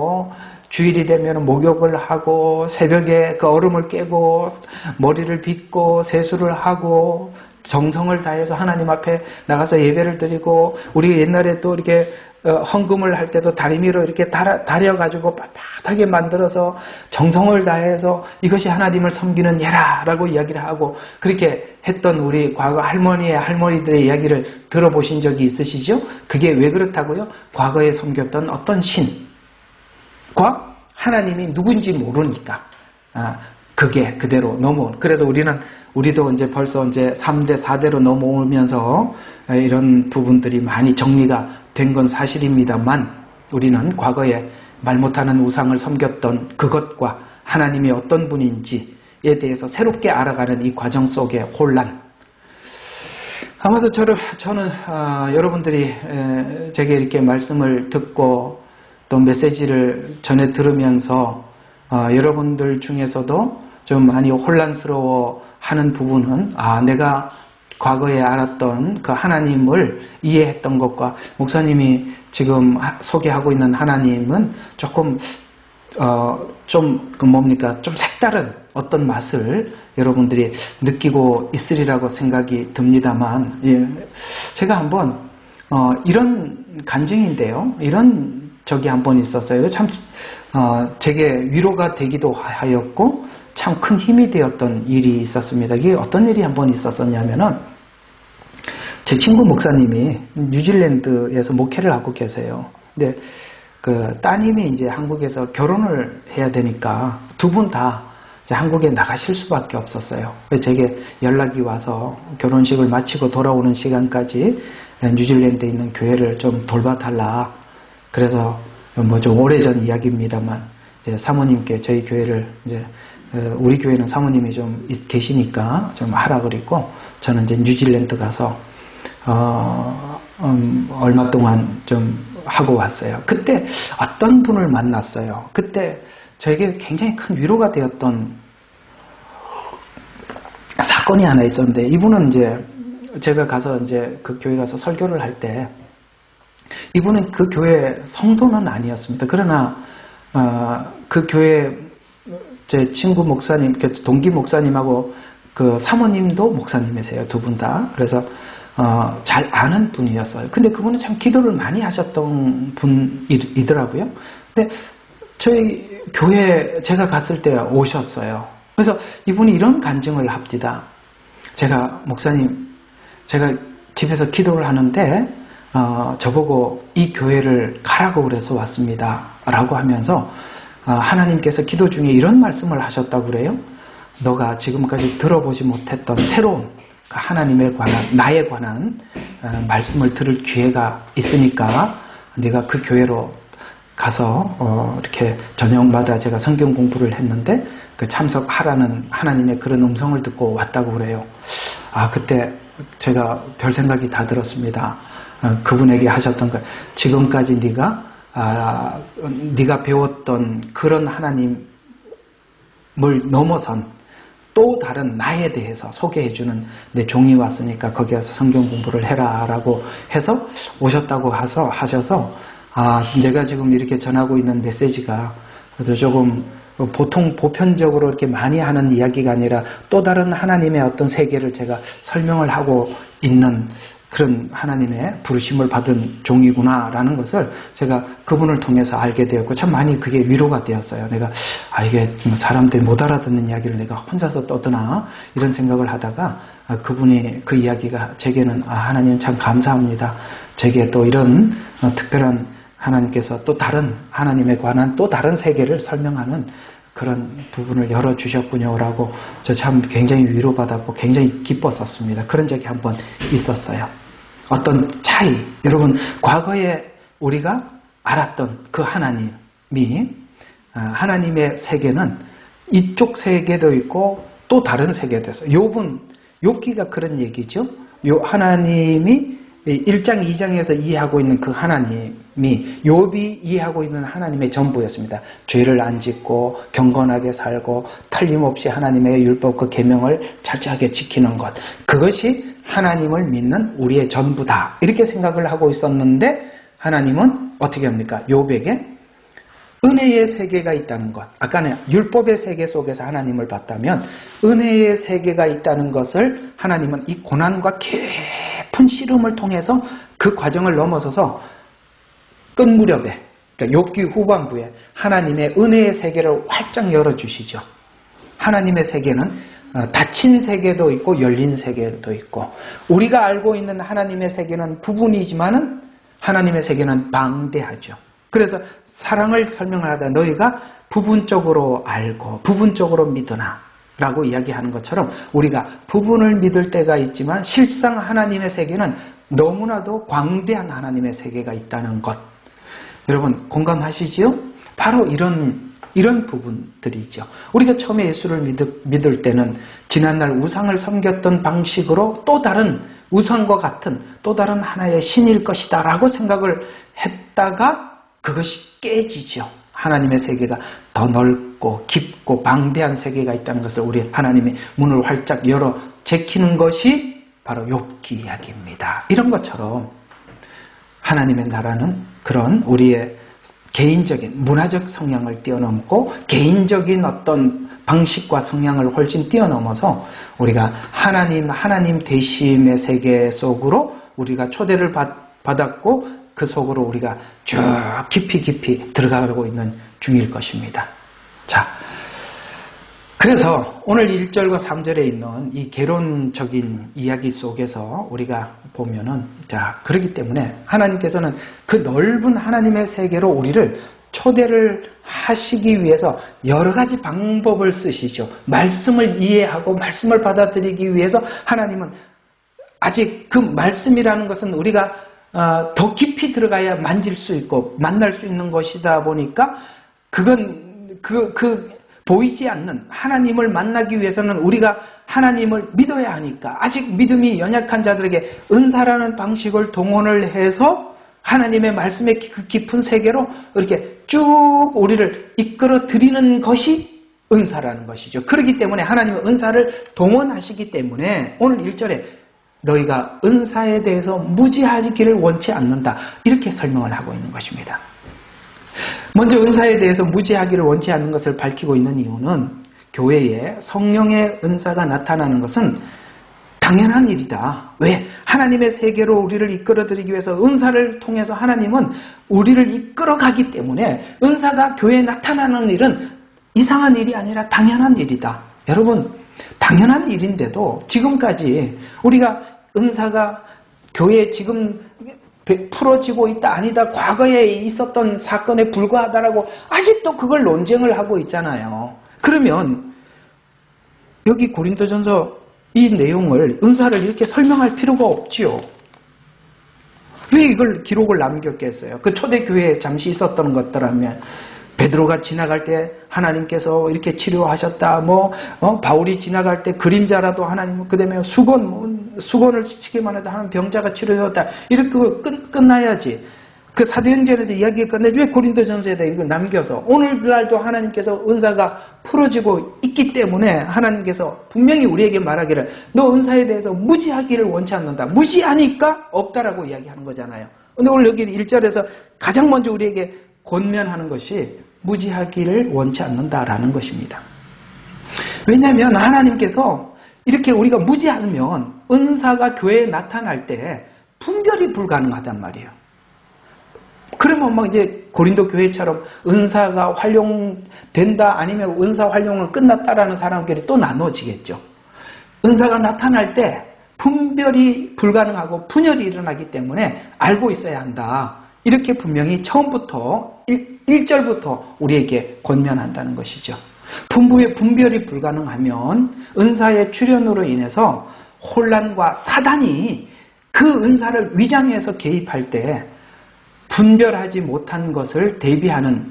주일이 되면 목욕을 하고 새벽에 그 얼음을 깨고 머리를 빗고 세수를 하고 정성을 다해서 하나님 앞에 나가서 예배를 드리고, 우리 옛날에 또 이렇게 헌금을 할 때도 다리미로 이렇게 다려가지고 빳빳하게 만들어서 정성을 다해서 이것이 하나님을 섬기는 예라라고 이야기를 하고 그렇게 했던 우리 과거 할머니들의 이야기를 들어보신 적이 있으시죠? 그게 왜 그렇다고요? 과거에 섬겼던 어떤 신과 하나님이 누군지 모르니까 그게 그대로 넘어온. 그래서 우리도 벌써 3대, 4대로 넘어오면서 이런 부분들이 많이 정리가 된 건 사실입니다만, 우리는 과거에 말 못하는 우상을 섬겼던 그것과 하나님이 어떤 분인지에 대해서 새롭게 알아가는 이 과정 속의 혼란. 아마도 저는 여러분들이 제게 이렇게 말씀을 듣고 또 메시지를 전해 들으면서 여러분들 중에서도 좀 많이 혼란스러워 하는 부분은, 내가 과거에 알았던 그 하나님을 이해했던 것과 목사님이 지금 소개하고 있는 하나님은 조금 좀 색다른 어떤 맛을 여러분들이 느끼고 있으리라고 생각이 듭니다만, 제가 한번 이런 간증인데요. 이런 적이 한번 있었어요. 참 제게 위로가 되기도 하였고 참 큰 힘이 되었던 일이 있었습니다. 이게 어떤 일이 한번 있었었냐면은, 제 친구 목사님이 뉴질랜드에서 목회를 하고 계세요. 근데 그 따님이 이제 한국에서 결혼을 해야 되니까 두 분 다 한국에 나가실 수밖에 없었어요. 그래서 제게 연락이 와서 결혼식을 마치고 돌아오는 시간까지 뉴질랜드에 있는 교회를 좀 돌봐달라. 그래서 좀 오래전 이야기입니다만, 이제 사모님께 저희 교회를 우리 교회는 사모님이 좀 계시니까 좀 하라 그랬고, 저는 이제 뉴질랜드 가서 얼마 동안 좀 하고 왔어요. 그때 어떤 분을 만났어요. 그때 저에게 굉장히 큰 위로가 되었던 사건이 하나 있었는데, 이분은 이제 제가 가서 이제 그 교회 가서 설교를 할 때, 이분은 그 교회 성도는 아니었습니다. 그러나 그 교회 제 친구 목사님, 동기 목사님하고 그 사모님도 목사님이세요. 두 분 다. 그래서 잘 아는 분이었어요. 근데 그분은 참 기도를 많이 하셨던 분이더라고요. 근데 저희 교회 제가 갔을 때 오셨어요. 그래서 이분이 이런 간증을 합니다. 제가 목사님, 제가 집에서 기도를 하는데 저보고 이 교회를 가라고 그래서 왔습니다. 라고 하면서 하나님께서 기도 중에 이런 말씀을 하셨다고 그래요. 너가 지금까지 들어보지 못했던 새로운 하나님에 관한, 나에 관한 말씀을 들을 기회가 있으니까 네가 그 교회로 가서 이렇게 저녁마다 제가 성경 공부를 했는데 그 참석하라는 하나님의 그런 음성을 듣고 왔다고 그래요. 그때 제가 별 생각이 다 들었습니다. 그분에게 하셨던 것, 지금까지 네가 배웠던 그런 하나님을 넘어선 또 다른 나에 대해서 소개해주는 내 종이 왔으니까 거기 가서 성경 공부를 해라 라고 해서 오셨다고 하셔서 내가 지금 이렇게 전하고 있는 메시지가 조금 보통 보편적으로 이렇게 많이 하는 이야기가 아니라 또 다른 하나님의 어떤 세계를 제가 설명을 하고 있는 그런 하나님의 부르심을 받은 종이구나 라는 것을 제가 그분을 통해서 알게 되었고, 참 많이 그게 위로가 되었어요. 내가 이게 사람들이 못 알아듣는 이야기를 내가 혼자서 떠드나 이런 생각을 하다가 그분이 그 이야기가 제게는 하나님 참 감사합니다. 제게 또 이런 특별한 하나님께서 또 다른 하나님에 관한 또 다른 세계를 설명하는 그런 부분을 열어주셨군요 라고 저 참 굉장히 위로받았고 굉장히 기뻤었습니다. 그런 적이 한번 있었어요. 어떤 차이, 여러분 과거에 우리가 알았던 그 하나님이 하나님의 세계는 이쪽 세계도 있고 또 다른 세계도 있어요. 욥기가 그런 얘기죠. 하나님이 1장 2장에서 이해하고 있는 그 하나님이 욥이 이해하고 있는 하나님의 전부였습니다. 죄를 안 짓고 경건하게 살고 틀림없이 하나님의 율법 그 계명을 철저하게 지키는 것, 그것이 하나님을 믿는 우리의 전부다 이렇게 생각을 하고 있었는데, 하나님은 어떻게 합니까? 욥에게 은혜의 세계가 있다는 것, 아까는 율법의 세계 속에서 하나님을 봤다면 은혜의 세계가 있다는 것을 하나님은 이 고난과 깊은 씨름을 통해서 그 과정을 넘어서서 끝 무렵에, 그러니까 욥기 후반부에 하나님의 은혜의 세계를 활짝 열어주시죠. 하나님의 세계는 닫힌 세계도 있고 열린 세계도 있고, 우리가 알고 있는 하나님의 세계는 부분이지만은 하나님의 세계는 방대하죠. 그래서 사랑을 설명하다 너희가 부분적으로 알고 부분적으로 믿으나 라고 이야기하는 것처럼 우리가 부분을 믿을 때가 있지만 실상 하나님의 세계는 너무나도 광대한 하나님의 세계가 있다는 것, 여러분 공감하시지요? 바로 이런 부분들이죠. 우리가 처음에 예수를 믿을 때는 지난날 우상을 섬겼던 방식으로 또 다른 우상과 같은 또 다른 하나의 신일 것이다 라고 생각을 했다가 그것이 깨지죠. 하나님의 세계가 더 넓고 깊고 방대한 세계가 있다는 것을 우리 하나님이 문을 활짝 열어 제키는 것이 바로 욥기 이야기입니다. 이런 것처럼 하나님의 나라는 그런 우리의 개인적인 문화적 성향을 뛰어넘고 개인적인 어떤 방식과 성향을 훨씬 뛰어넘어서 우리가 하나님 대심의 세계 속으로 우리가 초대를 받았고 그 속으로 우리가 쭉 깊이 들어가고 있는 중일 것입니다. 자, 그래서 오늘 1절과 3절에 있는 이 개론적인 이야기 속에서 우리가 보면은, 자, 그렇기 때문에 하나님께서는 그 넓은 하나님의 세계로 우리를 초대를 하시기 위해서 여러 가지 방법을 쓰시죠. 말씀을 이해하고 말씀을 받아들이기 위해서 하나님은 아직 그 말씀이라는 것은 우리가 더 깊이 들어가야 만질 수 있고 만날 수 있는 것이다 보니까 그건 보이지 않는 하나님을 만나기 위해서는 우리가 하나님을 믿어야 하니까 아직 믿음이 연약한 자들에게 은사라는 방식을 동원을 해서 하나님의 말씀의 그 깊은 세계로 이렇게 쭉 우리를 이끌어 드리는 것이 은사라는 것이죠. 그렇기 때문에 하나님은 은사를 동원하시기 때문에 오늘 1절에 너희가 은사에 대해서 무지하기를 원치 않는다, 이렇게 설명을 하고 있는 것입니다. 먼저 은사에 대해서 무지하기를 원치 않는 것을 밝히고 있는 이유는 교회에 성령의 은사가 나타나는 것은 당연한 일이다. 왜? 하나님의 세계로 우리를 이끌어드리기 위해서 은사를 통해서 하나님은 우리를 이끌어가기 때문에 은사가 교회에 나타나는 일은 이상한 일이 아니라 당연한 일이다. 여러분, 당연한 일인데도 지금까지 우리가 은사가 교회에 지금 풀어지고 있다 아니다, 과거에 있었던 사건에 불과하다라고 아직도 그걸 논쟁을 하고 있잖아요. 그러면 여기 고린도전서 이 내용을, 은사를 이렇게 설명할 필요가 없지요. 왜 이걸 기록을 남겼겠어요? 그 초대교회에 잠시 있었던 것들하면 베드로가 지나갈 때 하나님께서 이렇게 치료하셨다, 바울이 지나갈 때 그림자라도 하나님은, 그 다음에 수건을 스치기만 해도 하는 병자가 치료되었다, 이렇게 끝나야지. 그 사도행전에서 이야기가 끝내지 왜 고린도전서에다 이거 남겨서, 오늘날도 하나님께서 은사가 풀어지고 있기 때문에 하나님께서 분명히 우리에게 말하기를 너 은사에 대해서 무지하기를 원치 않는다. 무지하니까 없다라고 이야기하는 거잖아요. 근데 오늘 여기 1절에서 가장 먼저 우리에게 권면하는 것이 무지하기를 원치 않는다라는 것입니다. 왜냐하면 하나님께서 이렇게 우리가 무지하면 은사가 교회에 나타날 때 분별이 불가능하단 말이에요. 그러면 이제 고린도 교회처럼 은사가 활용된다 아니면 은사 활용은 끝났다라는 사람끼리 또 나눠지겠죠. 은사가 나타날 때 분별이 불가능하고 분열이 일어나기 때문에 알고 있어야 한다. 이렇게 분명히 처음부터 1절부터 우리에게 권면한다는 것이죠. 분별이 불가능하면 은사의 출현으로 인해서 혼란과 사단이 그 은사를 위장해서 개입할 때 분별하지 못한 것을 대비하는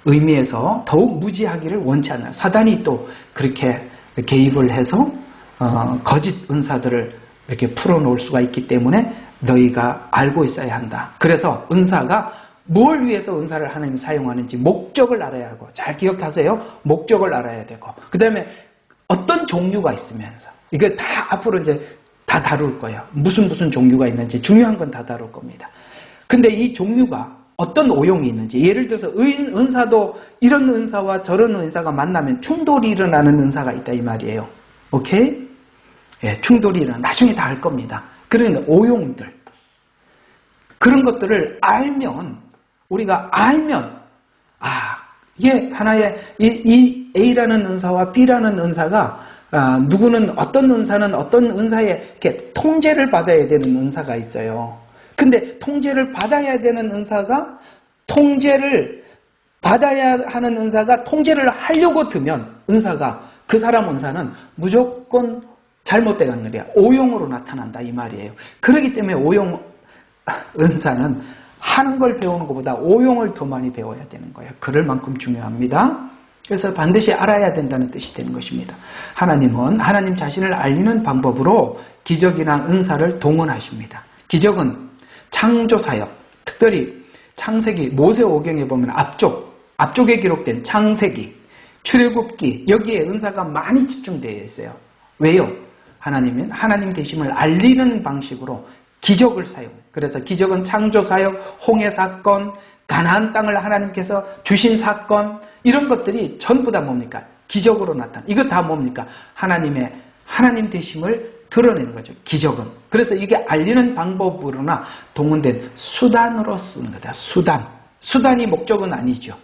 의미에서 더욱 무지하기를 원치 않아요. 사단이 또 그렇게 개입을 해서 거짓 은사들을 이렇게 풀어놓을 수가 있기 때문에 너희가 알고 있어야 한다. 그래서 은사가 뭘 위해서 은사를 하나님이 사용하는지 목적을 알아야 하고, 잘 기억하세요. 목적을 알아야 되고, 그 다음에 어떤 종류가 있으면서, 이게 다 앞으로 이제 다 다룰 거예요. 무슨 종류가 있는지 중요한 건 다 다룰 겁니다. 근데 이 종류가 어떤 오용이 있는지, 예를 들어서 은사도 이런 은사와 저런 은사가 만나면 충돌이 일어나는 은사가 있다 이 말이에요. 오케이? 예, 충돌이 일어나 나중에 다 할 겁니다. 그런 오용들, 그런 것들을 우리가 알면 이게 하나의 이 A라는 은사와 B라는 은사가 누구는 어떤 은사는 어떤 은사에 이렇게 통제를 받아야 되는 은사가 있어요. 근데 통제를 받아야 되는 은사가 통제를 받아야 하는 은사가 통제를 하려고 들면 그 사람 은사는 무조건 잘못된 일이야. 오용으로 나타난다 이 말이에요. 그렇기 때문에 오용 은사는 하는 걸 배우는 것보다 오용을 더 많이 배워야 되는 거예요. 그럴 만큼 중요합니다. 그래서 반드시 알아야 된다는 뜻이 되는 것입니다. 하나님은 하나님 자신을 알리는 방법으로 기적이나 은사를 동원하십니다. 기적은 창조사역, 특별히 창세기, 모세오경에 보면 앞쪽에 기록된 창세기, 출애굽기 여기에 은사가 많이 집중되어 있어요. 왜요? 하나님은 하나님 되심을 알리는 방식으로 기적을 사용. 그래서 기적은 창조 사역, 홍해 사건, 가나안 땅을 하나님께서 주신 사건, 이런 것들이 전부 다 뭡니까? 기적으로 나타나. 이거 다 뭡니까? 하나님 되심을 드러내는 거죠. 기적은. 그래서 이게 알리는 방법으로나 동원된 수단으로 쓰는 거다. 수단이 목적은 아니죠.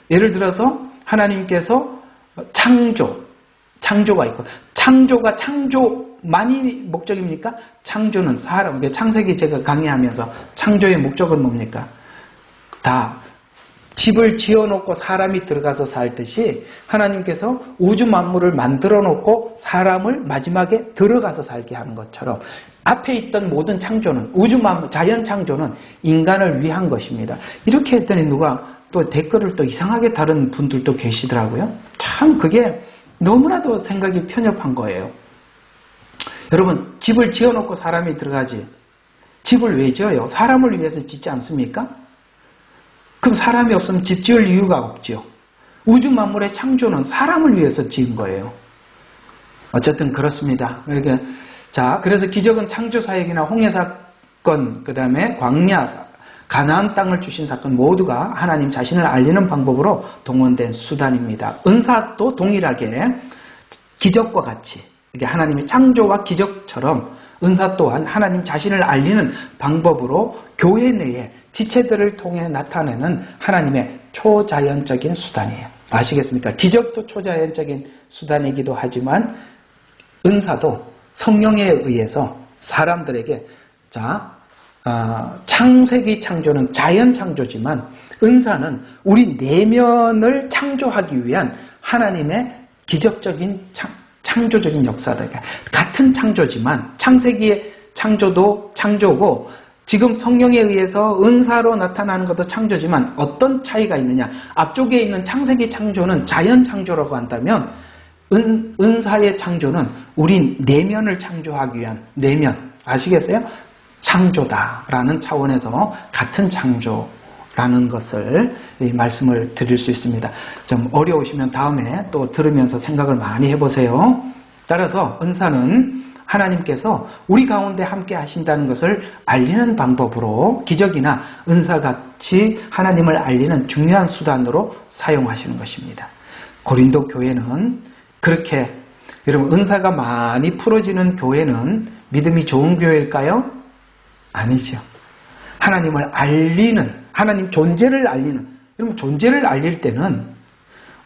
예를 들어서 하나님께서 창조가 있고, 창조만이 목적입니까? 창조는 창세기 제가 강의하면서 창조의 목적은 뭡니까? 다 집을 지어놓고 사람이 들어가서 살듯이 하나님께서 우주 만물을 만들어 놓고 사람을 마지막에 들어가서 살게 하는 것처럼 앞에 있던 모든 창조는, 우주 만물, 자연 창조는 인간을 위한 것입니다. 이렇게 했더니 누가 또 댓글을 또 이상하게 다른 분들도 계시더라고요. 참 그게 너무나도 생각이 편협한 거예요. 여러분, 집을 지어놓고 사람이 들어가지, 집을 왜 지어요? 사람을 위해서 짓지 않습니까? 그럼 사람이 없으면 집 지을 이유가 없죠. 우주 만물의 창조는 사람을 위해서 지은 거예요. 어쨌든 그렇습니다. 그래서 기적은 창조 사역이나 홍해 사건, 그 다음에 광야, 가나안 땅을 주신 사건 모두가 하나님 자신을 알리는 방법으로 동원된 수단입니다. 은사도 동일하게 기적과 같이, 이게 하나님의 창조와 기적처럼 은사 또한 하나님 자신을 알리는 방법으로 교회 내에 지체들을 통해 나타내는 하나님의 초자연적인 수단이에요. 아시겠습니까? 기적도 초자연적인 수단이기도 하지만 은사도 성령에 의해서 사람들에게 창세기 창조는 자연 창조지만 은사는 우리 내면을 창조하기 위한 하나님의 기적적인 창조적인 역사다. 같은 창조지만 창세기의 창조도 창조고 지금 성령에 의해서 은사로 나타나는 것도 창조지만 어떤 차이가 있느냐? 앞쪽에 있는 창세기 창조는 자연 창조라고 한다면 은사의 창조는 우리 내면을 창조하기 위한 내면, 아시겠어요? 창조다라는 차원에서 같은 창조라는 것을 말씀을 드릴 수 있습니다. 좀 어려우시면 다음에 또 들으면서 생각을 많이 해보세요. 따라서 은사는 하나님께서 우리 가운데 함께 하신다는 것을 알리는 방법으로 기적이나 은사같이 하나님을 알리는 중요한 수단으로 사용하시는 것입니다. 고린도 교회는 그렇게, 여러분, 은사가 많이 풀어지는 교회는 믿음이 좋은 교회일까요? 아니죠. 하나님을 알리는, 하나님 존재를 알리는, 여러분, 존재를 알릴 때는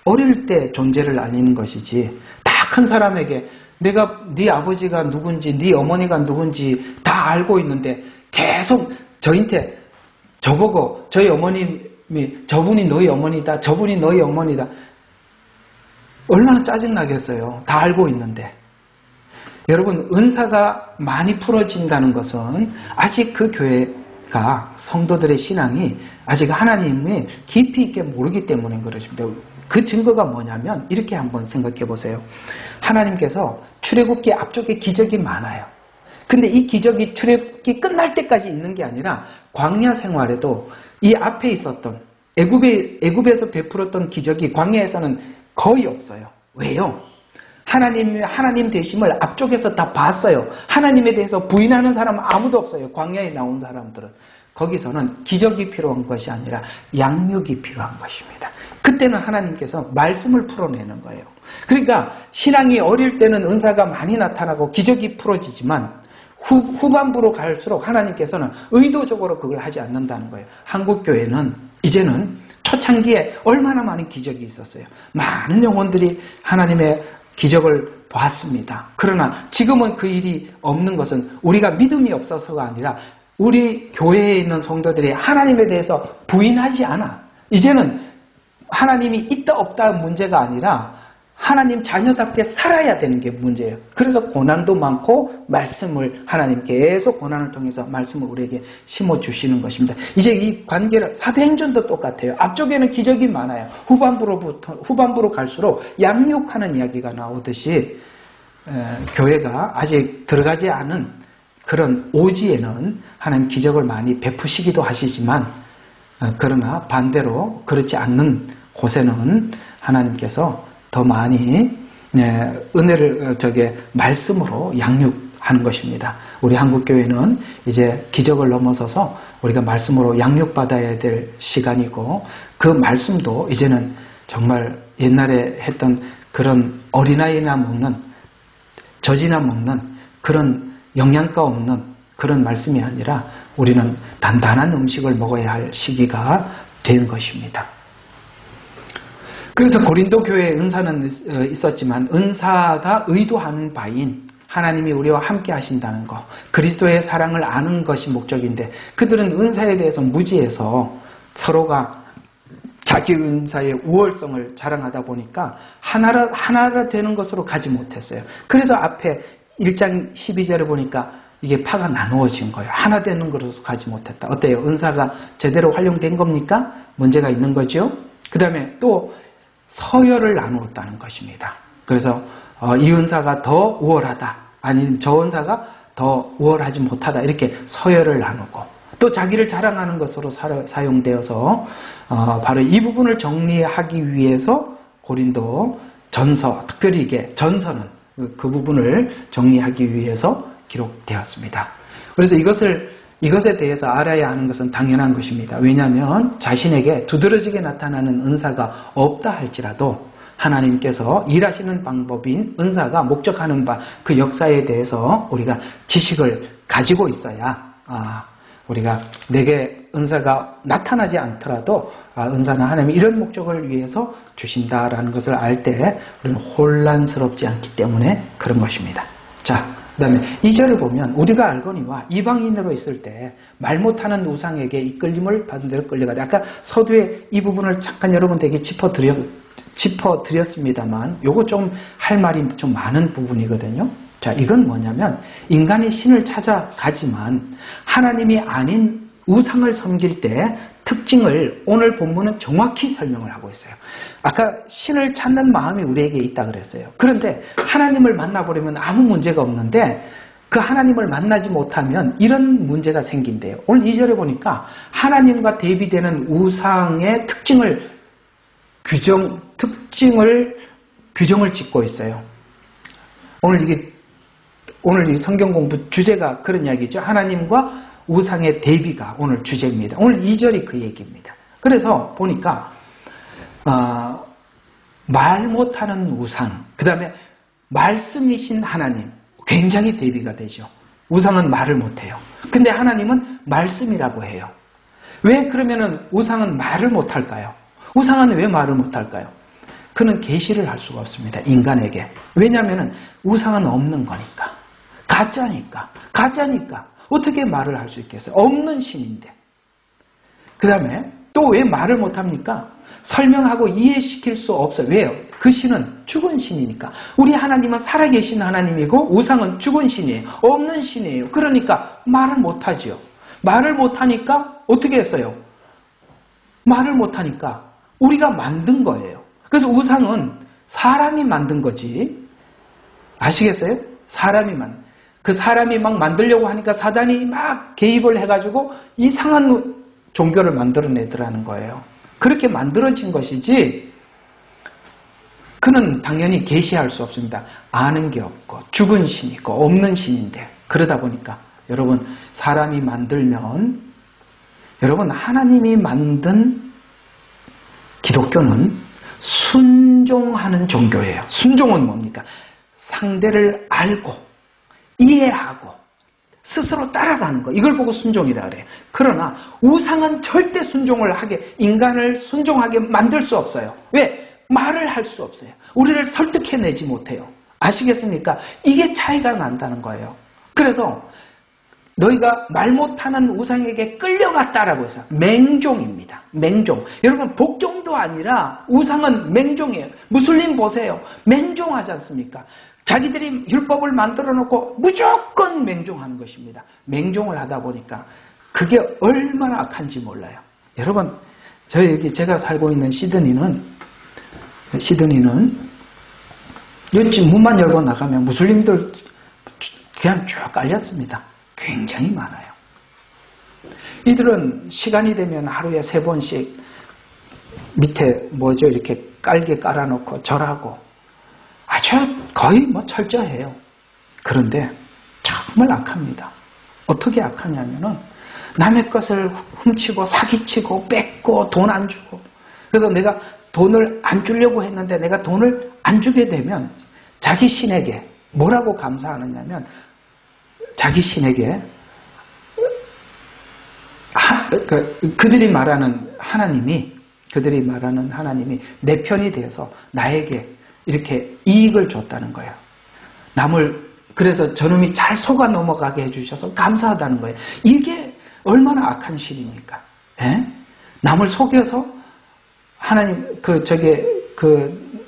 어릴 때 존재를 알리는 것이지, 다 큰 사람에게 내가 네 아버지가 누군지 네 어머니가 누군지 다 알고 있는데 계속 저한테 저보고 저희 어머님이 저분이 너희 어머니다, 저분이 너희 어머니다, 얼마나 짜증나겠어요. 다 알고 있는데. 여러분, 은사가 많이 풀어진다는 것은 아직 그 교회가, 성도들의 신앙이 아직 하나님을 깊이 있게 모르기 때문인 것입니다. 그 증거가 뭐냐면 이렇게 한번 생각해 보세요. 하나님께서 출애굽기 앞쪽에 기적이 많아요. 근데 이 기적이 출애굽기 끝날 때까지 있는 게 아니라 광야 생활에도 이 앞에 있었던 애굽에서 베풀었던 기적이 광야에서는 거의 없어요. 왜요? 하나님 되심을 앞쪽에서 다 봤어요. 하나님에 대해서 부인하는 사람은 아무도 없어요. 광야에 나온 사람들은. 거기서는 기적이 필요한 것이 아니라 양육이 필요한 것입니다. 그때는 하나님께서 말씀을 풀어내는 거예요. 그러니까 신앙이 어릴 때는 은사가 많이 나타나고 기적이 풀어지지만 후반부로 갈수록 하나님께서는 의도적으로 그걸 하지 않는다는 거예요. 한국교회는 이제는 초창기에 얼마나 많은 기적이 있었어요. 많은 영혼들이 하나님의 기적을 봤습니다. 그러나 지금은 그 일이 없는 것은 우리가 믿음이 없어서가 아니라 우리 교회에 있는 성도들이 하나님에 대해서 부인하지 않아. 이제는 하나님이 있다 없다 문제가 아니라 하나님 자녀답게 살아야 되는 게 문제예요. 그래서 고난도 많고 말씀을 하나님 계속 고난을 통해서 말씀을 우리에게 심어주시는 것입니다. 이제 이 관계를 사도행전도 똑같아요. 앞쪽에는 기적이 많아요. 후반부로 갈수록 양육하는 이야기가 나오듯이 교회가 아직 들어가지 않은 그런 오지에는 하나님 기적을 많이 베푸시기도 하시지만 그러나 반대로 그렇지 않는 곳에는 하나님께서 더 많이 은혜를 말씀으로 양육하는 것입니다. 우리 한국교회는 이제 기적을 넘어서서 우리가 말씀으로 양육받아야 될 시간이고, 그 말씀도 이제는 정말 옛날에 했던 그런 어린아이나 먹는, 젖이나 먹는 그런 영양가 없는 그런 말씀이 아니라 우리는 단단한 음식을 먹어야 할 시기가 된 것입니다. 그래서 고린도 교회에 은사는 있었지만, 은사가 의도하는 바인 하나님이 우리와 함께 하신다는 것, 그리스도의 사랑을 아는 것이 목적인데, 그들은 은사에 대해서 무지해서 서로가 자기 은사의 우월성을 자랑하다 보니까 하나가 되는 것으로 가지 못했어요. 그래서 앞에 1장 12절을 보니까 이게 파가 나누어진 거예요. 하나 되는 것으로 가지 못했다. 어때요? 은사가 제대로 활용된 겁니까? 문제가 있는 거죠. 그 다음에 또 서열을 나누었다는 것입니다. 그래서 이 은사가 더 우월하다, 아니면 저 은사가 더 우월하지 못하다, 이렇게 서열을 나누고, 또 자기를 자랑하는 것으로 사용되어서 바로 이 부분을 정리하기 위해서 고린도 전서, 특별히 이게 전서는 그 부분을 정리하기 위해서 기록되었습니다. 그래서 이것에 대해서 알아야 하는 것은 당연한 것입니다. 왜냐하면 자신에게 두드러지게 나타나는 은사가 없다 할지라도 하나님께서 일하시는 방법인 은사가 목적하는 바, 그 역사에 대해서 우리가 지식을 가지고 있어야, 우리가 내게 은사가 나타나지 않더라도 은사는 하나님이 이런 목적을 위해서 주신다라는 것을 알 때 우리는 혼란스럽지 않기 때문에 그런 것입니다. 자, 그 다음에 2절을 보면 우리가 알거니와 이방인으로 있을 때 말 못하는 우상에게 이끌림을 받은 대로 끌려가다. 아까 서두에 이 부분을 잠깐 여러분들에게 짚어드렸습니다만 요거 좀 할 말이 좀 많은 부분이거든요. 자, 이건 뭐냐면 인간이 신을 찾아가지만 하나님이 아닌 우상을 섬길 때 특징을 오늘 본문은 정확히 설명을 하고 있어요. 아까 신을 찾는 마음이 우리에게 있다 그랬어요. 그런데 하나님을 만나보려면 아무 문제가 없는데 그 하나님을 만나지 못하면 이런 문제가 생긴대요. 오늘 2절에 보니까 하나님과 대비되는 우상의 규정을 짓고 있어요. 오늘 이 성경 공부 주제가 그런 이야기죠. 하나님과 우상의 대비가 오늘 주제입니다. 오늘 2절이 그 얘기입니다. 그래서 보니까 말 못하는 우상, 그 다음에 말씀이신 하나님, 굉장히 대비가 되죠. 우상은 말을 못해요. 근데 하나님은 말씀이라고 해요. 왜 그러면은 우상은 말을 못할까요? 우상은 왜 말을 못할까요? 그는 계시를 할 수가 없습니다. 인간에게. 왜냐하면 우상은 없는 거니까. 가짜니까. 어떻게 말을 할 수 있겠어요? 없는 신인데. 그 다음에 또 왜 말을 못합니까? 설명하고 이해시킬 수 없어요. 왜요? 그 신은 죽은 신이니까. 우리 하나님은 살아계신 하나님이고 우상은 죽은 신이에요. 없는 신이에요. 그러니까 말을 못하지요. 말을 못하니까 어떻게 했어요? 말을 못하니까 우리가 만든 거예요. 그래서 우상은 사람이 만든 거지. 아시겠어요? 그 사람이 막 만들려고 하니까 사단이 막 개입을 해가지고 이상한 종교를 만들어내더라는 거예요. 그렇게 만들어진 것이지 그는 당연히 계시할 수 없습니다. 아는 게 없고 죽은 신이고 없는 신인데, 그러다 보니까 여러분, 사람이 만들면, 여러분, 하나님이 만든 기독교는 순종하는 종교예요. 순종은 뭡니까? 상대를 알고 이해하고 스스로 따라가는 거, 이걸 보고 순종이라 그래요. 그러나 우상은 절대 인간을 순종하게 만들 수 없어요. 왜? 말을 할 수 없어요. 우리를 설득해내지 못해요. 아시겠습니까? 이게 차이가 난다는 거예요. 그래서 너희가 말 못하는 우상에게 끌려갔다라고 해서 맹종입니다. 맹종. 여러분, 복종도 아니라 우상은 맹종이에요. 무슬림 보세요. 맹종하지 않습니까? 자기들이 율법을 만들어 놓고 무조건 맹종하는 것입니다. 맹종을 하다 보니까 그게 얼마나 악한지 몰라요. 여러분, 제가 살고 있는 시드니는 여기 문만 열고 나가면 무슬림들 그냥 쭉 깔렸습니다. 굉장히 많아요. 이들은 시간이 되면 하루에 3번씩 밑에 뭐죠? 이렇게 깔개 깔아놓고 절하고 아주 거의 뭐 철저해요. 그런데 정말 악합니다. 어떻게 악하냐면은 남의 것을 훔치고 사기치고 뺏고 돈 안 주고, 그래서 내가 돈을 안 주려고 했는데 내가 돈을 안 주게 되면 자기 신에게 뭐라고 감사하느냐면 자기 신에게 그들이 말하는 하나님이 내 편이 돼서 나에게 이렇게 이익을 줬다는 거예요. 그래서 저놈이 잘 속아 넘어가게 해주셔서 감사하다는 거예요. 이게 얼마나 악한 신입니까? 예? 남을 속여서 하나님,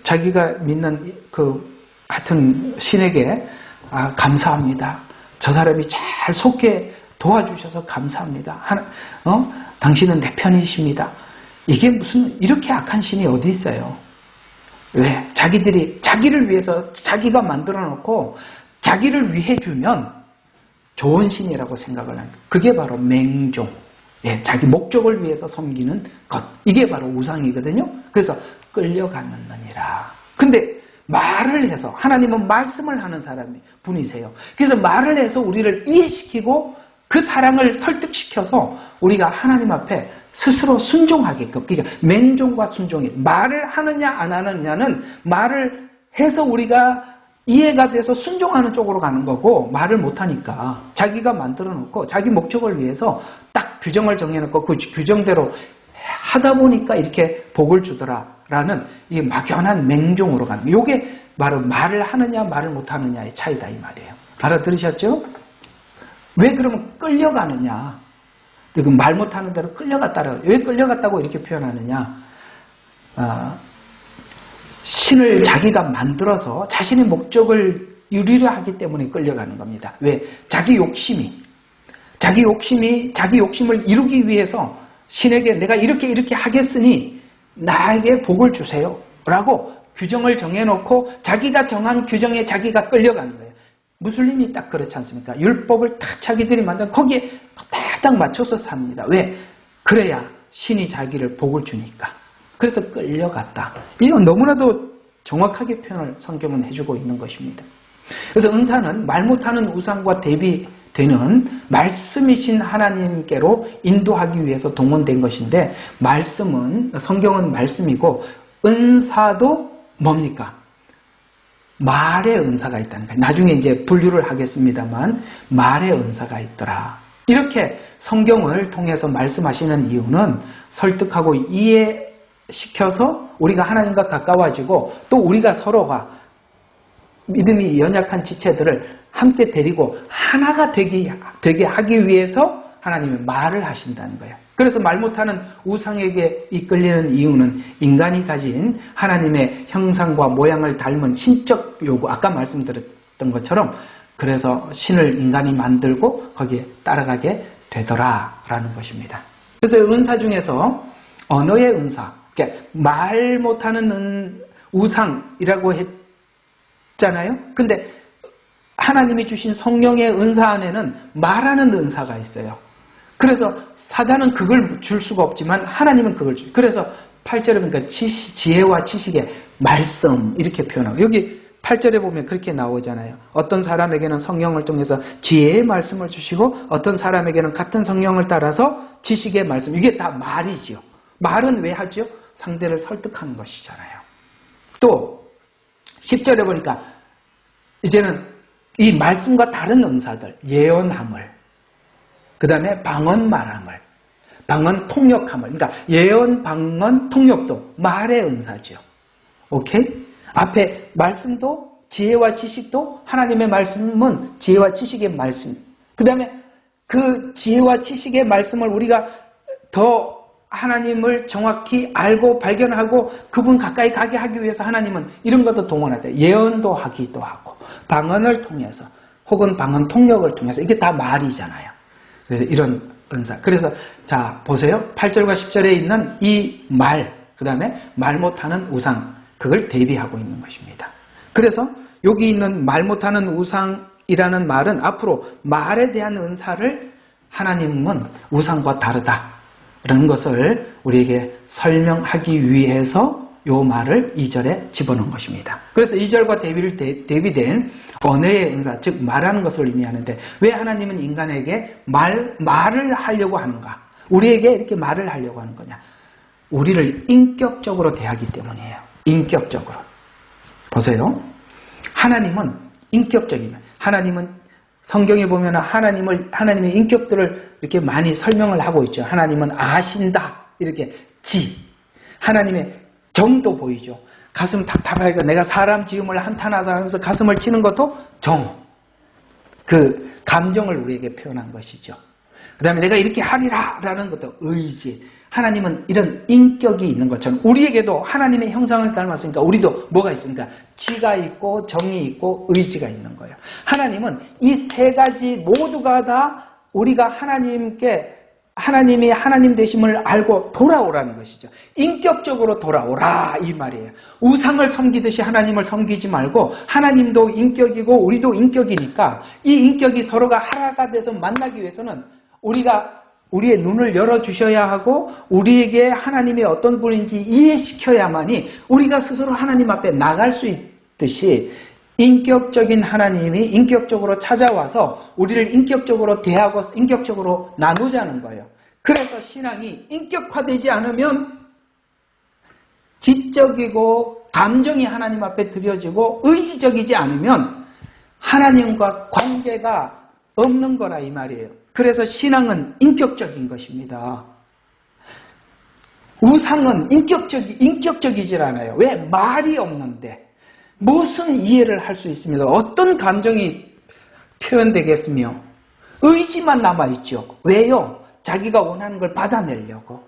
자기가 믿는 하여튼 신에게 감사합니다. 저 사람이 잘 속게 도와주셔서 감사합니다. 당신은 내 편이십니다. 이게 무슨 이렇게 악한 신이 어디 있어요? 왜? 자기를 위해서 자기가 만들어 놓고 자기를 위해 주면 좋은 신이라고 생각을 합니다. 그게 바로 맹종. 예, 자기 목적을 위해서 섬기는 것. 이게 바로 우상이거든요. 그래서 끌려갔느니라. 근데 말을 해서, 하나님은 말씀을 하는 분이세요. 그래서 말을 해서 우리를 이해시키고 그 사랑을 설득시켜서 우리가 하나님 앞에 스스로 순종하게끔, 그러니까 맹종과 순종이, 말을 하느냐 안 하느냐는 말을 해서 우리가 이해가 돼서 순종하는 쪽으로 가는 거고, 말을 못하니까 자기가 만들어 놓고 자기 목적을 위해서 딱 규정을 정해놓고 그 규정대로 하다 보니까 이렇게 복을 주더라라는 이 막연한 맹종으로 가는 거예요. 이게 바로 말을 하느냐 말을 못하느냐의 차이다 이 말이에요. 알아들으셨죠? 왜 그러면 끌려가느냐? 말 못하는 대로 끌려갔다라. 왜 끌려갔다고 이렇게 표현하느냐? 신을 자기가 만들어서 자신의 목적을 유리를 하기 때문에 끌려가는 겁니다. 왜? 자기 욕심을 이루기 위해서 신에게 내가 이렇게 하겠으니 나에게 복을 주세요 라고 규정을 정해놓고 자기가 정한 규정에 자기가 끌려가는 거예요. 무슬림이 딱 그렇지 않습니까? 율법을 딱 자기들이 만든 거기에 딱 맞춰서 삽니다. 왜? 그래야 신이 자기를 복을 주니까. 그래서 끌려갔다. 이건 너무나도 정확하게 표현을 성경은 해주고 있는 것입니다. 그래서 은사는 말 못하는 우상과 대비되는 말씀이신 하나님께로 인도하기 위해서 동원된 것인데, 성경은 말씀이고 은사도 뭡니까? 말의 은사가 있다는 거예요. 나중에 이제 분류를 하겠습니다만 말의 은사가 있더라. 이렇게 성경을 통해서 말씀하시는 이유는 설득하고 이해시켜서 우리가 하나님과 가까워지고 또 우리가 서로가 믿음이 연약한 지체들을 함께 데리고 하나가 되게 하기 위해서 하나님이 말을 하신다는 거예요. 그래서 말 못하는 우상에게 이끌리는 이유는 인간이 가진 하나님의 형상과 모양을 닮은 신적 요구, 아까 말씀드렸던 것처럼 그래서 신을 인간이 만들고 거기에 따라가게 되더라라는 것입니다. 그래서 은사 중에서 언어의 은사, 그러니까 말 못하는 우상이라고 했잖아요. 근데 하나님이 주신 성령의 은사 안에는 말하는 은사가 있어요. 그래서 사단은 그걸 줄 수가 없지만 하나님은 그걸 줘요. 그래서 8절에 보니까 지혜와 지식의 말씀 이렇게 표현하고, 여기 8절에 보면 그렇게 나오잖아요. 어떤 사람에게는 성령을 통해서 지혜의 말씀을 주시고 어떤 사람에게는 같은 성령을 따라서 지식의 말씀. 이게 다 말이지요. 말은 왜 하죠? 상대를 설득하는 것이잖아요. 또 10절에 보니까 이제는 이 말씀과 다른 은사들, 예언함을, 그 다음에 방언 말함을, 방언 통역함을, 그러니까 예언, 방언, 통역도 말의 은사죠. 오케이? 앞에 말씀도 지혜와 지식도, 하나님의 말씀은 지혜와 지식의 말씀. 그 다음에 그 지혜와 지식의 말씀을 우리가 더 하나님을 정확히 알고 발견하고 그분 가까이 가게 하기 위해서 하나님은 이런 것도 동원하대요. 예언도 하기도 하고 방언을 통해서 혹은 방언 통역을 통해서, 이게 다 말이잖아요. 그래서 이런 은사. 그래서 자 보세요. 8절과 10절에 있는 이 말, 그 다음에 말 못하는 우상, 그걸 대비하고 있는 것입니다. 그래서 여기 있는 말 못하는 우상이라는 말은 앞으로 말에 대한 은사를 하나님은 우상과 다르다라는 것을 우리에게 설명하기 위해서 요 말을 2절에 집어넣은 것입니다. 그래서 2절과 대비된 언어의 은사, 즉 말하는 것을 의미하는데 왜 하나님은 인간에게 말을 하려고 하는가? 우리에게 이렇게 말을 하려고 하는 거냐? 우리를 인격적으로 대하기 때문이에요. 인격적으로. 보세요. 하나님은 인격적이면 하나님은 성경에 보면 하나님의 인격들을 이렇게 많이 설명을 하고 있죠. 하나님은 아신다. 이렇게 하나님의 정도 보이죠. 가슴 답답하니까 내가 사람 지음을 한탄하다 하면서 가슴을 치는 것도 그 감정을 우리에게 표현한 것이죠. 그 다음에 내가 이렇게 하리라 라는 것도 의지. 하나님은 이런 인격이 있는 것처럼 우리에게도 하나님의 형상을 닮았으니까 우리도 뭐가 있습니까? 지가 있고 정이 있고 의지가 있는 거예요. 하나님은 이 세 가지 모두가 다 우리가 하나님이 하나님 되심을 알고 돌아오라는 것이죠. 인격적으로 돌아오라 이 말이에요. 우상을 섬기듯이 하나님을 섬기지 말고 하나님도 인격이고 우리도 인격이니까 이 인격이 서로가 하나가 돼서 만나기 위해서는 우리의 눈을 열어주셔야 하고 우리에게 하나님이 어떤 분인지 이해시켜야만이 우리가 스스로 하나님 앞에 나갈 수 있듯이 인격적인 하나님이 인격적으로 찾아와서 우리를 인격적으로 대하고 인격적으로 나누자는 거예요. 그래서 신앙이 인격화되지 않으면 지적이고 감정이 하나님 앞에 드려지고 의지적이지 않으면 하나님과 관계가 없는 거라 이 말이에요. 그래서 신앙은 인격적인 것입니다. 우상은 인격적이질 않아요. 왜? 말이 없는데 무슨 이해를 할 수 있습니까? 어떤 감정이 표현되겠으며 의지만 남아있죠. 왜요? 자기가 원하는 걸 받아내려고.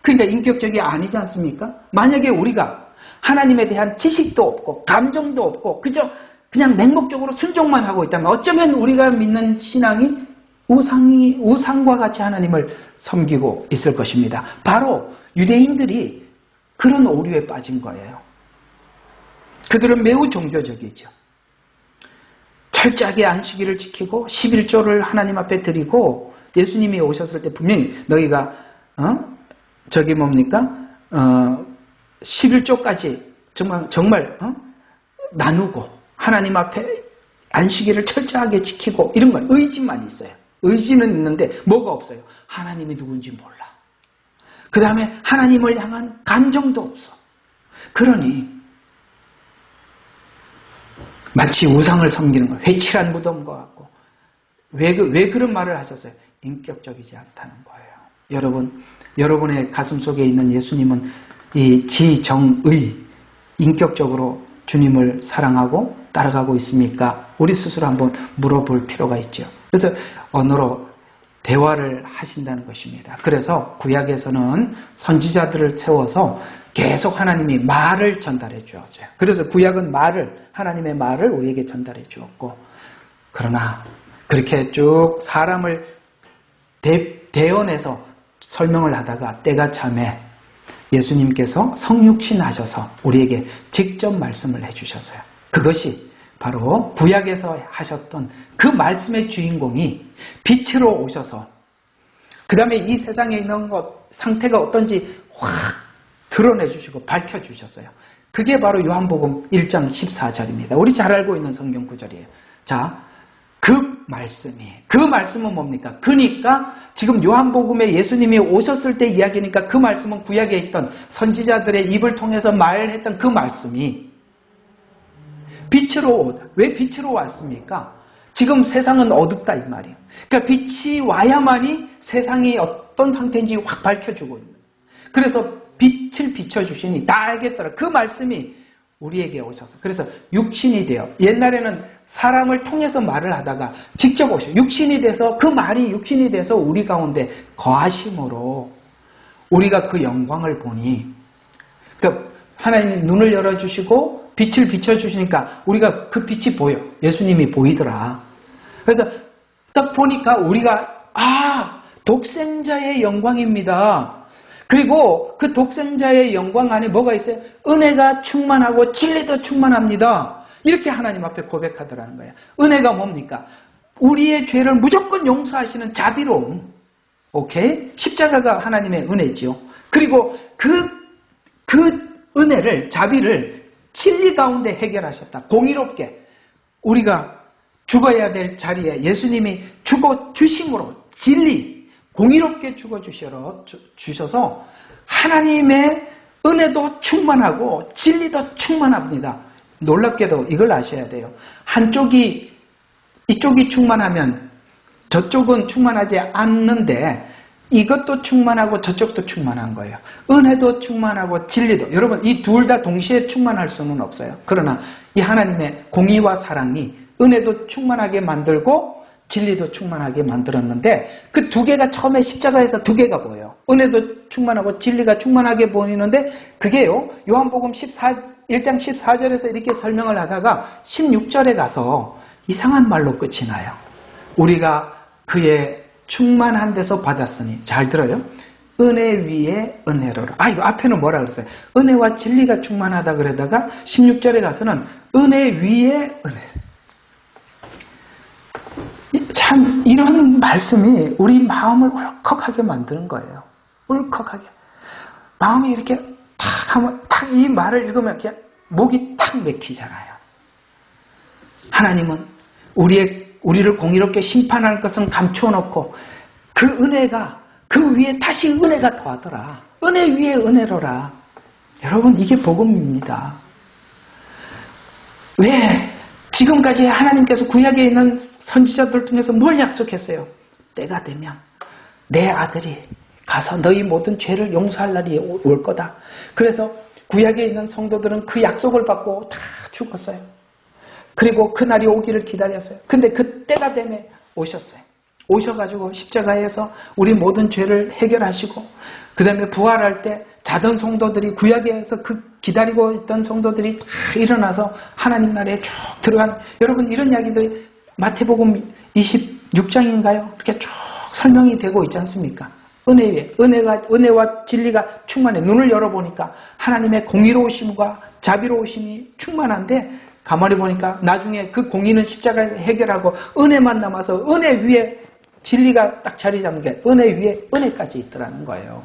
그러니까 인격적이 아니지 않습니까? 만약에 우리가 하나님에 대한 지식도 없고 감정도 없고 그냥 맹목적으로 순종만 하고 있다면 어쩌면 우리가 믿는 신앙이 우상과 같이 하나님을 섬기고 있을 것입니다. 바로 유대인들이 그런 오류에 빠진 거예요. 그들은 매우 종교적이죠. 철저하게 안식일을 지키고 11조를 하나님 앞에 드리고 예수님이 오셨을 때 분명히 너희가 11조까지 정말 나누고 하나님 앞에 안식일을 철저하게 지키고 이런 건 의지만 있어요. 의지는 있는데 뭐가 없어요? 하나님이 누군지 몰라. 그 다음에 하나님을 향한 감정도 없어. 그러니 마치 우상을 섬기는 거, 회칠한 무덤 것 같고 왜 그런 말을 하셨어요? 인격적이지 않다는 거예요. 여러분의 가슴 속에 있는 예수님은 이 지정의 인격적으로 주님을 사랑하고 따라가고 있습니까? 우리 스스로 한번 물어볼 필요가 있죠. 그래서 언어로 대화를 하신다는 것입니다. 그래서 구약에서는 선지자들을 세워서 계속 하나님이 말을 전달해 주었어요. 그래서 구약은 하나님의 말을 우리에게 전달해 주었고, 그러나 그렇게 쭉 사람을 대언해서 설명을 하다가 때가 참에 예수님께서 성육신 하셔서 우리에게 직접 말씀을 해주셨어요. 그것이 바로 구약에서 하셨던 그 말씀의 주인공이 빛으로 오셔서 그 다음에 이 세상에 있는 것 상태가 어떤지 확 드러내주시고 밝혀주셨어요. 그게 바로 요한복음 1장 14절입니다. 우리 잘 알고 있는 성경 구절이에요. 자, 그 말씀은 뭡니까? 그러니까 지금 요한복음에 예수님이 오셨을 때 이야기니까 그 말씀은 구약에 있던 선지자들의 입을 통해서 말했던 그 말씀이 빛으로 왜 빛으로 왔습니까? 지금 세상은 어둡다 이 말이에요. 그러니까 빛이 와야만이 세상이 어떤 상태인지 확 밝혀주고 있는. 그래서 빛을 비춰주시니 다 알겠더라. 그 말씀이 우리에게 오셔서 그래서 육신이 되어 옛날에는 사람을 통해서 말을 하다가 직접 오셔 육신이 돼서 그 말이 육신이 돼서 우리 가운데 거하심으로 우리가 그 영광을 보니 그러니까 하나님이 눈을 열어주시고 빛을 비춰주시니까 우리가 그 빛이 보여. 예수님이 보이더라. 그래서 딱 보니까 우리가 독생자의 영광입니다. 그리고 그 독생자의 영광 안에 뭐가 있어요? 은혜가 충만하고 진리도 충만합니다. 이렇게 하나님 앞에 고백하더라는 거예요. 은혜가 뭡니까? 우리의 죄를 무조건 용서하시는 자비로움. 오케이? 십자가가 하나님의 은혜지요. 그리고 그 은혜를, 자비를 진리 가운데 해결하셨다. 공의롭게 우리가 죽어야 될 자리에 예수님이 죽어 주심으로 진리, 공의롭게 죽어 주셔서 하나님의 은혜도 충만하고 진리도 충만합니다. 놀랍게도 이걸 아셔야 돼요. 이쪽이 충만하면 저쪽은 충만하지 않는데 이것도 충만하고 저쪽도 충만한 거예요. 은혜도 충만하고 진리도. 여러분, 이 둘 다 동시에 충만할 수는 없어요. 그러나 이 하나님의 공의와 사랑이 은혜도 충만하게 만들고 진리도 충만하게 만들었는데 그 두 개가 처음에 십자가에서 두 개가 보여요. 은혜도 충만하고 진리가 충만하게 보이는데 그게요, 요한복음 1장 14절에서 이렇게 설명을 하다가 16절에 가서 이상한 말로 끝이 나요. 우리가 그의 충만한 데서 받았으니, 잘 들어요. 은혜 위에 은혜로라. 이거 앞에는 뭐라 그랬어요? 은혜와 진리가 충만하다 그러다가 16절에 가서는 은혜 위에 은혜. 참 이런 말씀이 우리 마음을 울컥하게 만드는 거예요. 울컥하게. 마음이 이렇게 탁 하면 탁 이 말을 읽으면 이렇게 목이 탁 맥히잖아요. 하나님은 우리를 공의롭게 심판할 것은 감추어 놓고 그 은혜가 그 위에 다시 은혜가 더하더라. 은혜 위에 은혜로라. 여러분, 이게 복음입니다. 왜 지금까지 하나님께서 구약에 있는 선지자들 통해서 뭘 약속했어요? 때가 되면 내 아들이 가서 너희 모든 죄를 용서할 날이 올 거다. 그래서 구약에 있는 성도들은 그 약속을 받고 다 죽었어요. 그리고 그날이 오기를 기다렸어요. 근데 그 때가 되면 오셨어요. 오셔가지고 십자가에서 우리 모든 죄를 해결하시고 그 다음에 부활할 때 자던 성도들이, 구약에서 그 기다리고 있던 성도들이 다 일어나서 하나님 나라에 쭉 들어간, 여러분 이런 이야기들이 마태복음 26장인가요? 이렇게 쭉 설명이 되고 있지 않습니까? 은혜와 진리가 충만해. 눈을 열어보니까 하나님의 공의로우심과 자비로우심이 충만한데 가만히 보니까 나중에 그 공의는 십자가에서 해결하고 은혜만 남아서 은혜 위에 진리가 딱 자리 잡는 게 은혜 위에 은혜까지 있더라는 거예요.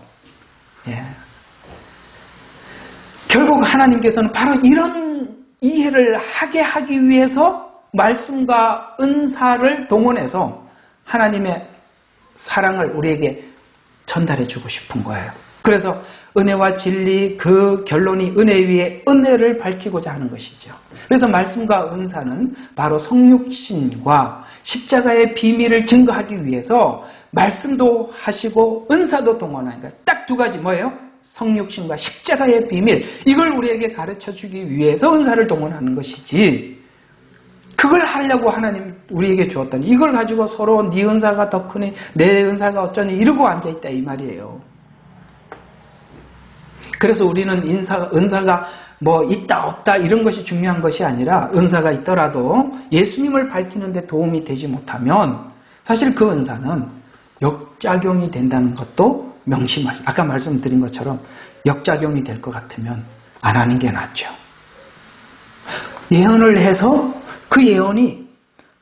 예. 결국 하나님께서는 바로 이런 이해를 하게 하기 위해서 말씀과 은사를 동원해서 하나님의 사랑을 우리에게 전달해 주고 싶은 거예요. 그래서 은혜와 진리, 그 결론이 은혜 위에 은혜를 밝히고자 하는 것이죠. 그래서 말씀과 은사는 바로 성육신과 십자가의 비밀을 증거하기 위해서 말씀도 하시고 은사도 동원하니까 딱 두 가지 뭐예요? 성육신과 십자가의 비밀, 이걸 우리에게 가르쳐 주기 위해서 은사를 동원하는 것이지, 그걸 하려고 하나님 우리에게 주었다니 이걸 가지고 서로 네 은사가 더 크니 내 은사가 어쩌니 이러고 앉아있다 이 말이에요. 그래서 우리는 은사가 뭐 있다 없다 이런 것이 중요한 것이 아니라, 은사가 있더라도 예수님을 밝히는 데 도움이 되지 못하면 사실 그 은사는 역작용이 된다는 것도 명심하시고, 아까 말씀드린 것처럼 역작용이 될 것 같으면 안 하는 게 낫죠. 예언을 해서 그 예언이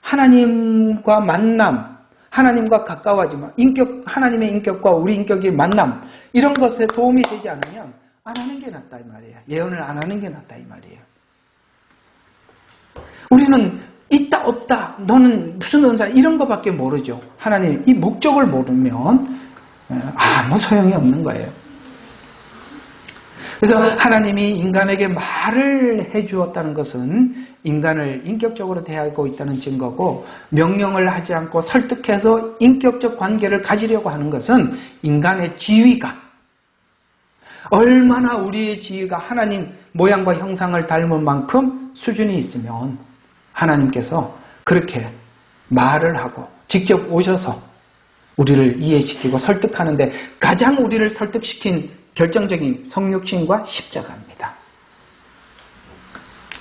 하나님과 만남, 하나님과 가까워지면 하나님의 인격과 우리 인격의 만남, 이런 것에 도움이 되지 않으면 안 하는 게 낫다 이 말이에요. 예언을 안 하는 게 낫다 이 말이에요. 우리는 있다 없다, 너는 무슨 은사, 이런 것밖에 모르죠. 하나님 이 목적을 모르면 아무 소용이 없는 거예요. 그래서 하나님이 인간에게 말을 해주었다는 것은 인간을 인격적으로 대하고 있다는 증거고, 명령을 하지 않고 설득해서 인격적 관계를 가지려고 하는 것은 인간의 지위가, 얼마나 우리의 지위가 하나님 모양과 형상을 닮은 만큼 수준이 있으면 하나님께서 그렇게 말을 하고 직접 오셔서 우리를 이해시키고 설득하는데 가장 우리를 설득시킨 결정적인 성육신과 십자가입니다.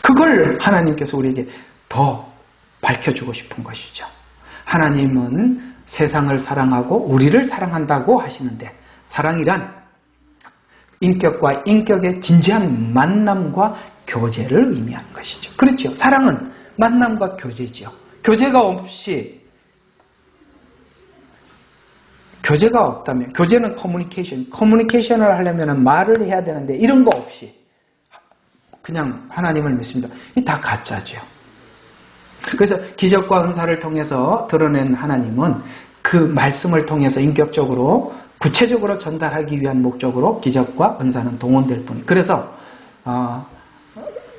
그걸 하나님께서 우리에게 더 밝혀주고 싶은 것이죠. 하나님은 세상을 사랑하고 우리를 사랑한다고 하시는데, 사랑이란 인격과 인격의 진지한 만남과 교제를 의미하는 것이죠. 그렇죠. 사랑은 만남과 교제죠. 교제가 없이 교제가 없다면, 교제는 커뮤니케이션을 하려면 말을 해야 되는데 이런 거 없이 그냥 하나님을 믿습니다. 이 다 가짜죠. 그래서 기적과 은사를 통해서 드러낸 하나님은 그 말씀을 통해서 인격적으로 구체적으로 전달하기 위한 목적으로 기적과 은사는 동원될 뿐. 그래서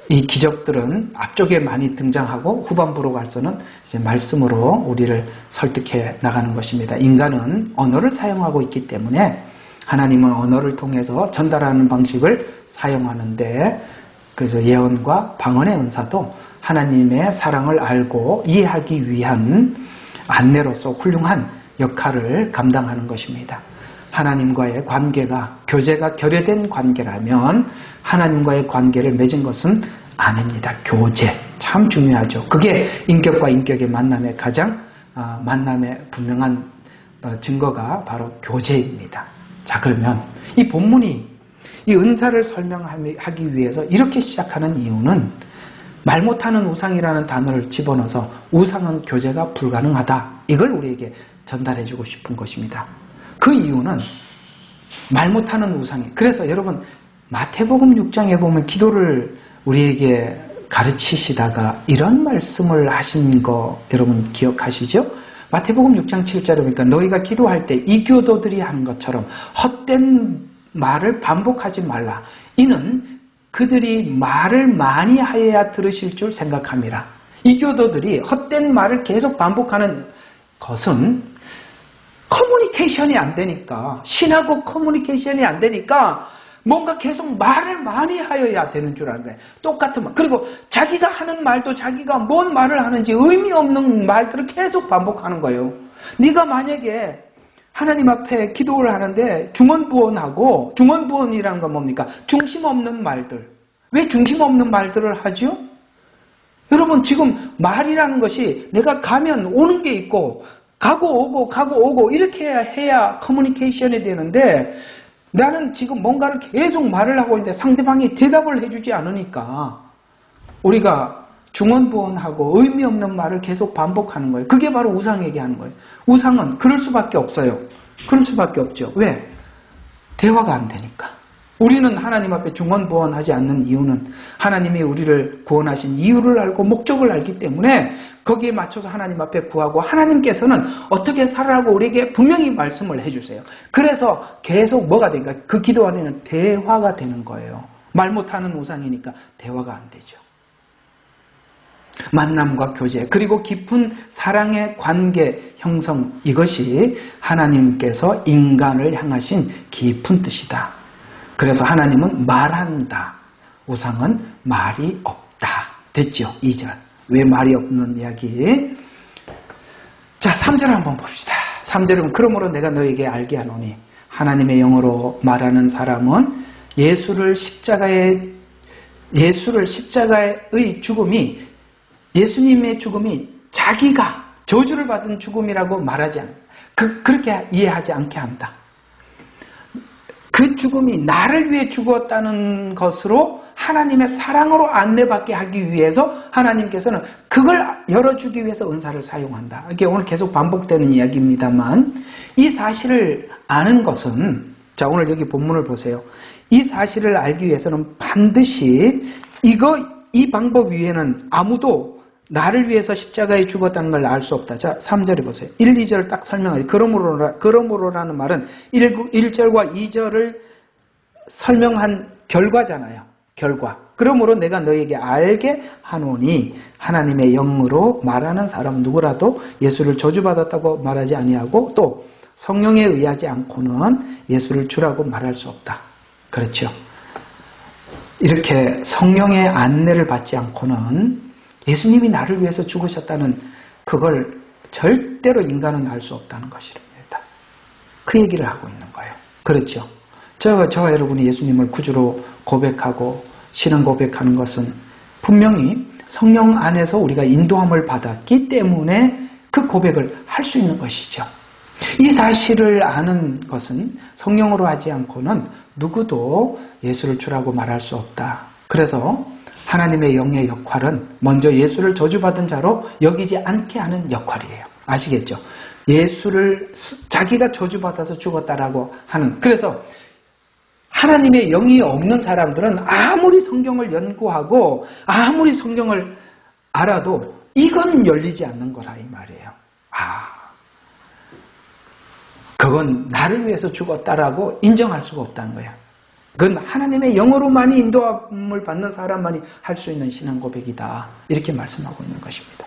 이 기적들은 앞쪽에 많이 등장하고 후반부로 가서는 이제 말씀으로 우리를 설득해 나가는 것입니다. 인간은 언어를 사용하고 있기 때문에 하나님은 언어를 통해서 전달하는 방식을 사용하는데, 그래서 예언과 방언의 은사도 하나님의 사랑을 알고 이해하기 위한 안내로서 훌륭한 역할을 감당하는 것입니다. 하나님과의 관계가, 교제가 결여된 관계라면 하나님과의 관계를 맺은 것은 아닙니다. 교제, 참 중요하죠. 그게 인격과 인격의 만남의 가장 만남의 분명한 증거가 바로 교제입니다. 자, 그러면 이 본문이 이 은사를 설명하기 위해서 이렇게 시작하는 이유는 말 못하는 우상이라는 단어를 집어넣어서 우상은 교제가 불가능하다, 이걸 우리에게 전달해주고 싶은 것입니다. 그 이유는 말 못하는 우상이, 그래서 여러분 마태복음 6장에 보면 기도를 우리에게 가르치시다가 이런 말씀을 하신 거 여러분 기억하시죠? 마태복음 6장 7절에 보니까 너희가 기도할 때 이교도들이 하는 것처럼 헛된 말을 반복하지 말라. 이는 그들이 말을 많이 하여야 들으실 줄 생각함이라. 이교도들이 헛된 말을 계속 반복하는 것은 커뮤니케이션이 안 되니까, 신하고 커뮤니케이션이 안 되니까 뭔가 계속 말을 많이 하여야 되는 줄 아는 거예요. 똑같은 말. 그리고 자기가 하는 말도 자기가 뭔 말을 하는지 의미 없는 말들을 계속 반복하는 거예요. 네가 만약에 하나님 앞에 기도를 하는데 중언부언하고, 중언부언이라는 건 뭡니까? 중심 없는 말들. 왜 중심 없는 말들을 하죠? 여러분, 지금 말이라는 것이 내가 가면 오는 게 있고 가고 오고 이렇게 해야 커뮤니케이션이 되는데, 나는 지금 뭔가를 계속 말을 하고 있는데 상대방이 대답을 해주지 않으니까 우리가 중언부언하고 의미 없는 말을 계속 반복하는 거예요. 그게 바로 우상에게 하는 거예요. 우상은 그럴 수밖에 없어요. 그럴 수밖에 없죠. 왜? 대화가 안 되니까. 우리는 하나님 앞에 중언부언하지 않는 이유는 하나님이 우리를 구원하신 이유를 알고 목적을 알기 때문에 거기에 맞춰서 하나님 앞에 구하고, 하나님께서는 어떻게 살아라고 우리에게 분명히 말씀을 해주세요. 그래서 계속 뭐가 되니까 그 기도 안에는 대화가 되는 거예요. 말 못하는 우상이니까 대화가 안 되죠. 만남과 교제, 그리고 깊은 사랑의 관계 형성, 이것이 하나님께서 인간을 향하신 깊은 뜻이다. 그래서 하나님은 말한다, 우상은 말이 없다. 됐죠? 2절. 왜 말이 없는 이야기? 자, 3절 한번 봅시다. 3절은 그러므로 내가 너에게 알게 하노니 하나님의 영으로 말하는 사람은 예수를 십자가의 죽음이, 예수님의 죽음이 자기가 저주를 받은 죽음이라고 말하지 않는다. 그렇게 이해하지 않게 한다. 그 죽음이 나를 위해 죽었다는 것으로 하나님의 사랑으로 안내받게 하기 위해서 하나님께서는 그걸 열어주기 위해서 은사를 사용한다. 이게 오늘 계속 반복되는 이야기입니다만, 이 사실을 아는 것은, 자, 오늘 여기 본문을 보세요. 이 사실을 알기 위해서는 반드시 이 방법 위에는 아무도 나를 위해서 십자가에 죽었다는 걸 알 수 없다. 자, 3절에 보세요. 1, 2절을 딱 설명해요. 그러므로라는 말은 1절과 2절을 설명한 결과잖아요. 결과. 그러므로 내가 너에게 알게 하노니 하나님의 영으로 말하는 사람 누구라도 예수를 저주받았다고 말하지 아니하고 또 성령에 의하지 않고는 예수를 주라고 말할 수 없다. 그렇죠. 이렇게 성령의 안내를 받지 않고는 예수님이 나를 위해서 죽으셨다는 그걸 절대로 인간은 알 수 없다는 것입니다. 그 얘기를 하고 있는 거예요. 그렇죠. 저와 여러분이 예수님을 구주로 고백하고 신앙 고백하는 것은 분명히 성령 안에서 우리가 인도함을 받았기 때문에 그 고백을 할 수 있는 것이죠. 이 사실을 아는 것은 성령으로 하지 않고는 누구도 예수를 주라고 말할 수 없다. 그래서 하나님의 영의 역할은 먼저 예수를 저주받은 자로 여기지 않게 하는 역할이에요. 아시겠죠? 예수를 자기가 저주받아서 죽었다라고 하는. 그래서 하나님의 영이 없는 사람들은 아무리 성경을 연구하고 아무리 성경을 알아도 이건 열리지 않는 거라 이 말이에요. 그건 나를 위해서 죽었다라고 인정할 수가 없다는 거야. 그건 하나님의 영으로만이 인도함을 받는 사람만이 할 수 있는 신앙 고백이다. 이렇게 말씀하고 있는 것입니다.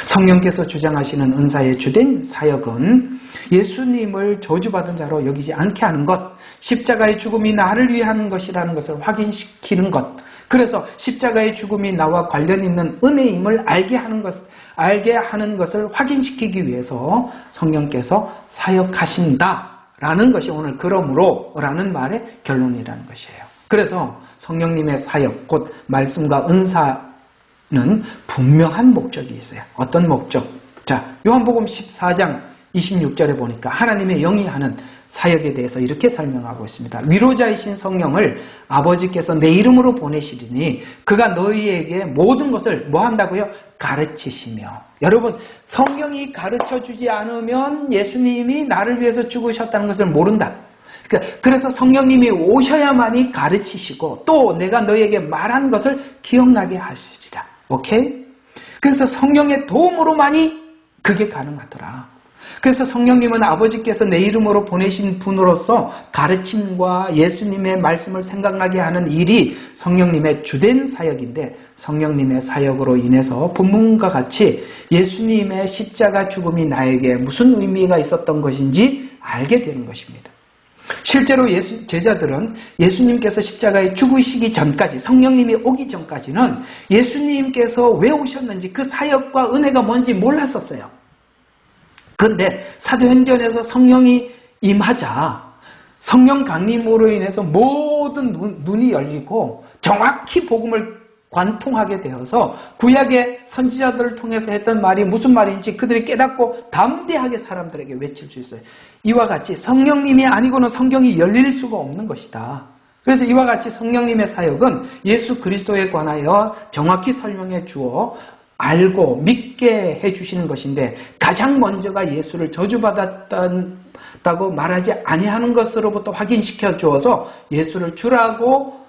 성령께서 주장하시는 은사의 주된 사역은 예수님을 저주받은 자로 여기지 않게 하는 것, 십자가의 죽음이 나를 위한 것이라는 것을 확인시키는 것, 그래서 십자가의 죽음이 나와 관련 있는 은혜임을 알게 하는 것을 확인시키기 위해서 성령께서 사역하신다라는 것이 오늘 그러므로 라는 말의 결론이라는 것이에요. 그래서 성령님의 사역, 곧 말씀과 은사는 분명한 목적이 있어요. 어떤 목적? 자, 요한복음 14장 26절에 보니까 하나님의 영이 하는 사역에 대해서 이렇게 설명하고 있습니다. 위로자이신 성령을 아버지께서 내 이름으로 보내시리니 그가 너희에게 모든 것을 뭐 한다고요? 가르치시며. 여러분, 성령이 가르쳐주지 않으면 예수님이 나를 위해서 죽으셨다는 것을 모른다. 그래서 성령님이 오셔야만이 가르치시고 또 내가 너희에게 말한 것을 기억나게 하시리라. 오케이? 그래서 성령의 도움으로만이 그게 가능하더라. 그래서 성령님은 아버지께서 내 이름으로 보내신 분으로서 가르침과 예수님의 말씀을 생각나게 하는 일이 성령님의 주된 사역인데, 성령님의 사역으로 인해서 본문과 같이 예수님의 십자가 죽음이 나에게 무슨 의미가 있었던 것인지 알게 되는 것입니다. 실제로 제자들은 예수님께서 십자가에 죽으시기 전까지, 성령님이 오기 전까지는 예수님께서 왜 오셨는지 그 사역과 은혜가 뭔지 몰랐었어요. 그런데 사도행전에서 성령이 임하자 성령 강림으로 인해서 모든 눈이 열리고 정확히 복음을 관통하게 되어서 구약의 선지자들을 통해서 했던 말이 무슨 말인지 그들이 깨닫고 담대하게 사람들에게 외칠 수 있어요. 이와 같이 성령님이 아니고는 성경이 열릴 수가 없는 것이다. 그래서 이와 같이 성령님의 사역은 예수 그리스도에 관하여 정확히 설명해 주어 알고 믿게 해주시는 것인데, 가장 먼저가 예수를 저주받았다고 말하지 아니하는 것으로부터 확인시켜 주어서 예수를 주라고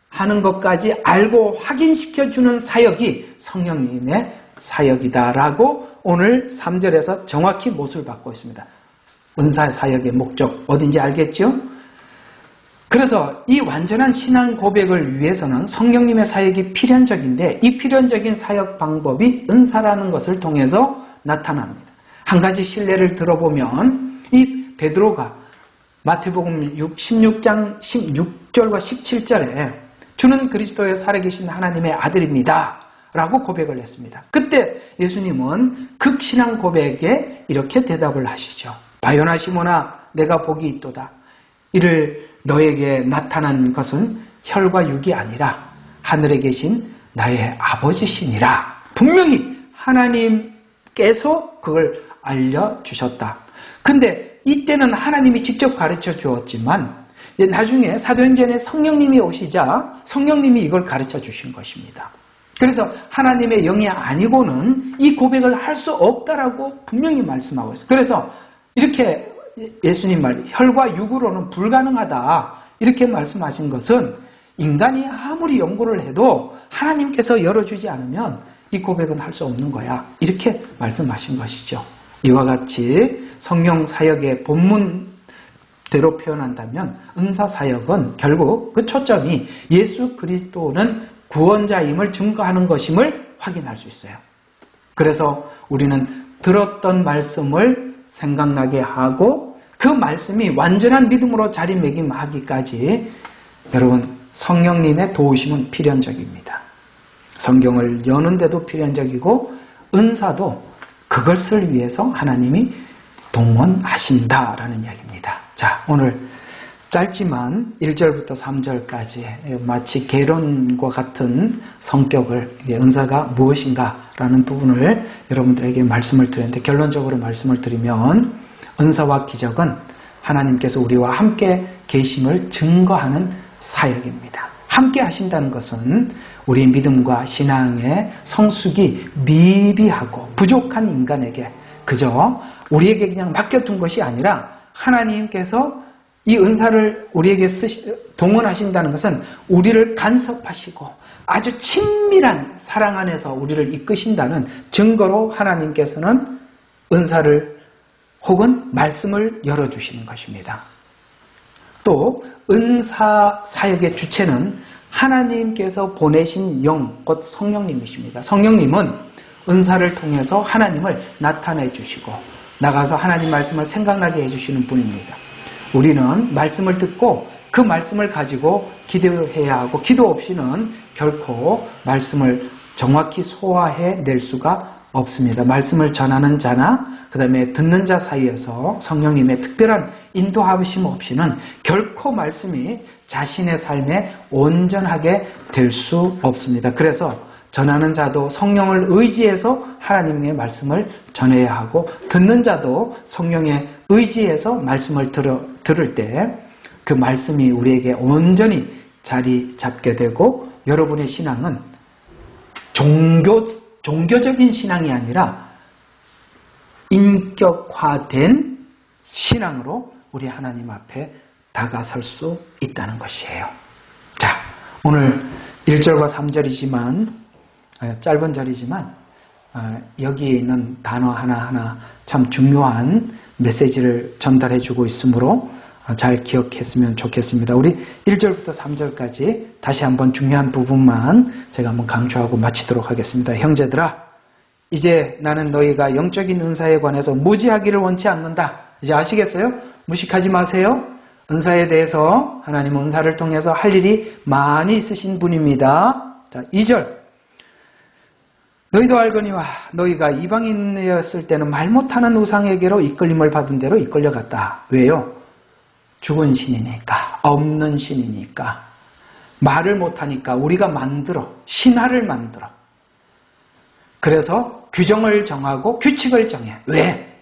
하는 것까지 알고 확인시켜 주는 사역이 성령님의 사역이다라고 오늘 3절에서 정확히 못을 받고 있습니다. 은사 사역의 목적 어딘지 알겠죠? 그래서 이 완전한 신앙 고백을 위해서는 성령님의 사역이 필연적인데, 이 필연적인 사역 방법이 은사라는 것을 통해서 나타납니다. 한 가지 신뢰를 들어보면 이 베드로가 마태복음 16장 16절과 17절에 주는 그리스도의 살아계신 하나님의 아들입니다 라고 고백을 했습니다. 그때 예수님은 극신앙 고백에 이렇게 대답을 하시죠. 바요나 시몬아, 내가 복이 있도다. 이를 너에게 나타난 것은 혈과 육이 아니라 하늘에 계신 나의 아버지시니라. 분명히 하나님께서 그걸 알려주셨다. 근데 이때는 하나님이 직접 가르쳐 주었지만 나중에 사도행전에 성령님이 오시자 성령님이 이걸 가르쳐 주신 것입니다. 그래서 하나님의 영이 아니고는 이 고백을 할 수 없다라고 분명히 말씀하고 있어요. 그래서 이렇게 예수님 말, 혈과 육으로는 불가능하다 이렇게 말씀하신 것은 인간이 아무리 연구를 해도 하나님께서 열어주지 않으면 이 고백은 할 수 없는 거야 이렇게 말씀하신 것이죠. 이와 같이 성령 사역의 본문대로 표현한다면 은사 사역은 결국 그 초점이 예수 그리스도는 구원자임을 증거하는 것임을 확인할 수 있어요. 그래서 우리는 들었던 말씀을 생각나게 하고 그 말씀이 완전한 믿음으로 자리매김하기까지 여러분 성령님의 도우심은 필연적입니다. 성경을 여는데도 필연적이고 은사도 그것을 위해서 하나님이 동원하신다라는 이야기입니다. 자, 오늘 짧지만 1절부터 3절까지 마치 개론과 같은 성격을, 은사가 무엇인가라는 부분을 여러분들에게 말씀을 드렸는데, 결론적으로 말씀을 드리면 은사와 기적은 하나님께서 우리와 함께 계심을 증거하는 사역입니다. 함께 하신다는 것은 우리 믿음과 신앙의 성숙이 미비하고 부족한 인간에게 그저 우리에게 그냥 맡겨둔 것이 아니라 하나님께서 이 은사를 우리에게 동원하신다는 것은 우리를 간섭하시고 아주 친밀한 사랑 안에서 우리를 이끄신다는 증거로 하나님께서는 은사를 혹은 말씀을 열어주시는 것입니다. 또 은사 사역의 주체는 하나님께서 보내신 영, 곧 성령님이십니다. 성령님은 은사를 통해서 하나님을 나타내 주시고 나가서 하나님 말씀을 생각나게 해주시는 분입니다. 우리는 말씀을 듣고 그 말씀을 가지고 기도해야 하고 기도 없이는 결코 말씀을 정확히 소화해 낼 수가 없습니다. 말씀을 전하는 자나 그 다음에 듣는 자 사이에서 성령님의 특별한 인도하심 없이는 결코 말씀이 자신의 삶에 온전하게 될 수 없습니다. 그래서 전하는 자도 성령을 의지해서 하나님의 말씀을 전해야 하고 듣는 자도 성령의 의지해서 말씀을 들을 때 그 말씀이 우리에게 온전히 자리 잡게 되고 여러분의 신앙은 종교적인 신앙이 아니라 인격화된 신앙으로 우리 하나님 앞에 다가설 수 있다는 것이에요. 자, 오늘 1절과 3절이지만 짧은 절이지만 여기에 있는 단어 하나하나 참 중요한 메시지를 전달해 주고 있으므로 잘 기억했으면 좋겠습니다. 우리 1절부터 3절까지 다시 한번 중요한 부분만 제가 한번 강조하고 마치도록 하겠습니다. 형제들아, 이제 나는 너희가 영적인 은사에 관해서 무지하기를 원치 않는다. 이제 아시겠어요? 무식하지 마세요. 은사에 대해서 하나님은 은사를 통해서 할 일이 많이 있으신 분입니다. 자, 2절. 너희도 알거니와 너희가 이방인이었을 때는 말 못하는 우상에게로 이끌림을 받은 대로 이끌려갔다. 왜요? 죽은 신이니까, 없는 신이니까, 말을 못하니까 우리가 만들어, 신화를 만들어. 그래서 규정을 정하고 규칙을 정해. 왜?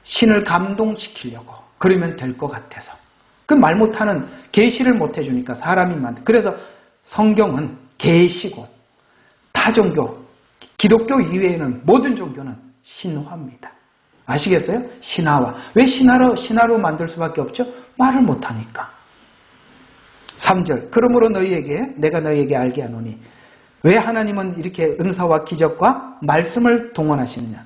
신을 감동시키려고. 그러면 될 것 같아서. 그 말 못하는, 계시를 못 해주니까 사람이 만들어. 그래서 성경은 계시고 타 종교, 기독교 이외에는 모든 종교는 신화입니다. 아시겠어요? 신화화. 왜 신화로 만들 수밖에 없죠? 말을 못하니까. 3절. 그러므로 내가 너희에게 알게 하노니. 왜 하나님은 이렇게 은사와 기적과 말씀을 동원하시느냐?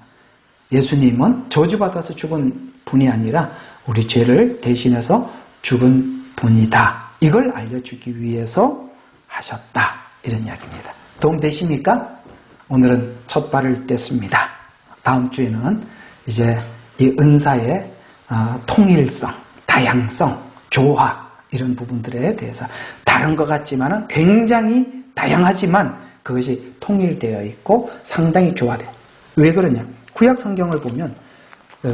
예수님은 저주받아서 죽은 분이 아니라 우리 죄를 대신해서 죽은 분이다. 이걸 알려주기 위해서 하셨다. 이런 이야기입니다. 도움되십니까? 오늘은 첫 발을 뗐습니다. 다음 주에는 이제 이 은사의 통일성, 다양성, 조화 이런 부분들에 대해서 다른 것 같지만 굉장히 다양하지만 그것이 통일되어 있고 상당히 조화돼요. 왜 그러냐? 구약 성경을 보면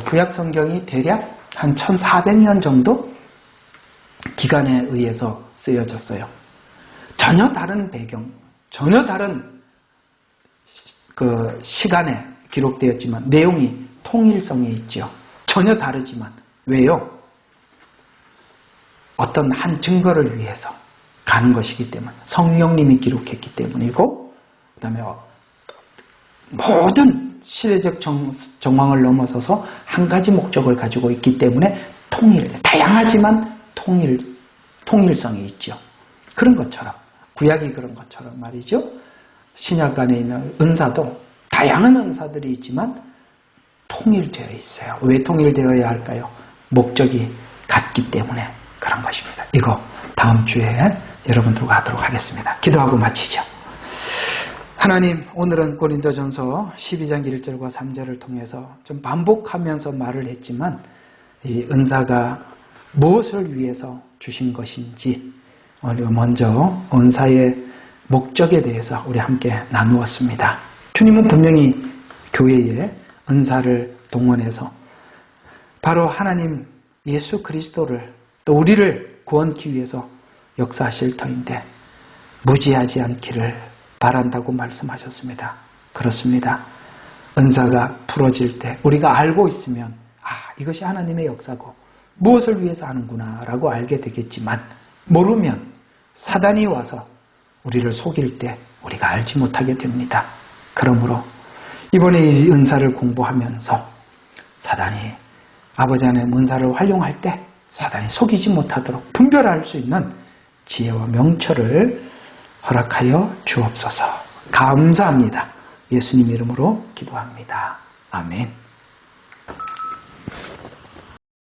구약 성경이 대략 한 1400년 정도 기간에 의해서 쓰여졌어요. 전혀 다른 배경, 전혀 다른 그 시간에 기록되었지만 내용이 통일성이 있죠. 전혀 다르지만 왜요? 어떤 한 증거를 위해서 가는 것이기 때문에 성령님이 기록했기 때문이고 그 다음에 모든 시대적 정황을 넘어서서 한 가지 목적을 가지고 있기 때문에 다양하지만 통일성이 있죠. 그런 것처럼 구약이 그런 것처럼 말이죠. 신약 안에 있는 은사도 다양한 은사들이 있지만 통일되어 있어요. 왜 통일되어야 할까요? 목적이 같기 때문에 그런 것입니다. 이거 다음 주에 여러분들과 하도록 하겠습니다. 기도하고 마치죠. 하나님, 오늘은 고린도전서 12장 1절과 3절을 통해서 좀 반복하면서 말을 했지만 이 은사가 무엇을 위해서 주신 것인지 우리가 먼저 은사의 목적에 대해서 우리 함께 나누었습니다. 주님은 분명히 교회에 은사를 동원해서 바로 하나님 예수 그리스도를 또 우리를 구원하기 위해서 역사하실 터인데 무지하지 않기를 바란다고 말씀하셨습니다. 그렇습니다. 은사가 풀어질 때 우리가 알고 있으면 이것이 하나님의 역사고 무엇을 위해서 하는구나 라고 알게 되겠지만 모르면 사단이 와서 우리를 속일 때 우리가 알지 못하게 됩니다. 그러므로 이번에 이 은사를 공부하면서 사단이 아버지 하나님의 은사를 활용할 때 사단이 속이지 못하도록 분별할 수 있는 지혜와 명철을 허락하여 주옵소서. 감사합니다. 예수님 이름으로 기도합니다. 아멘.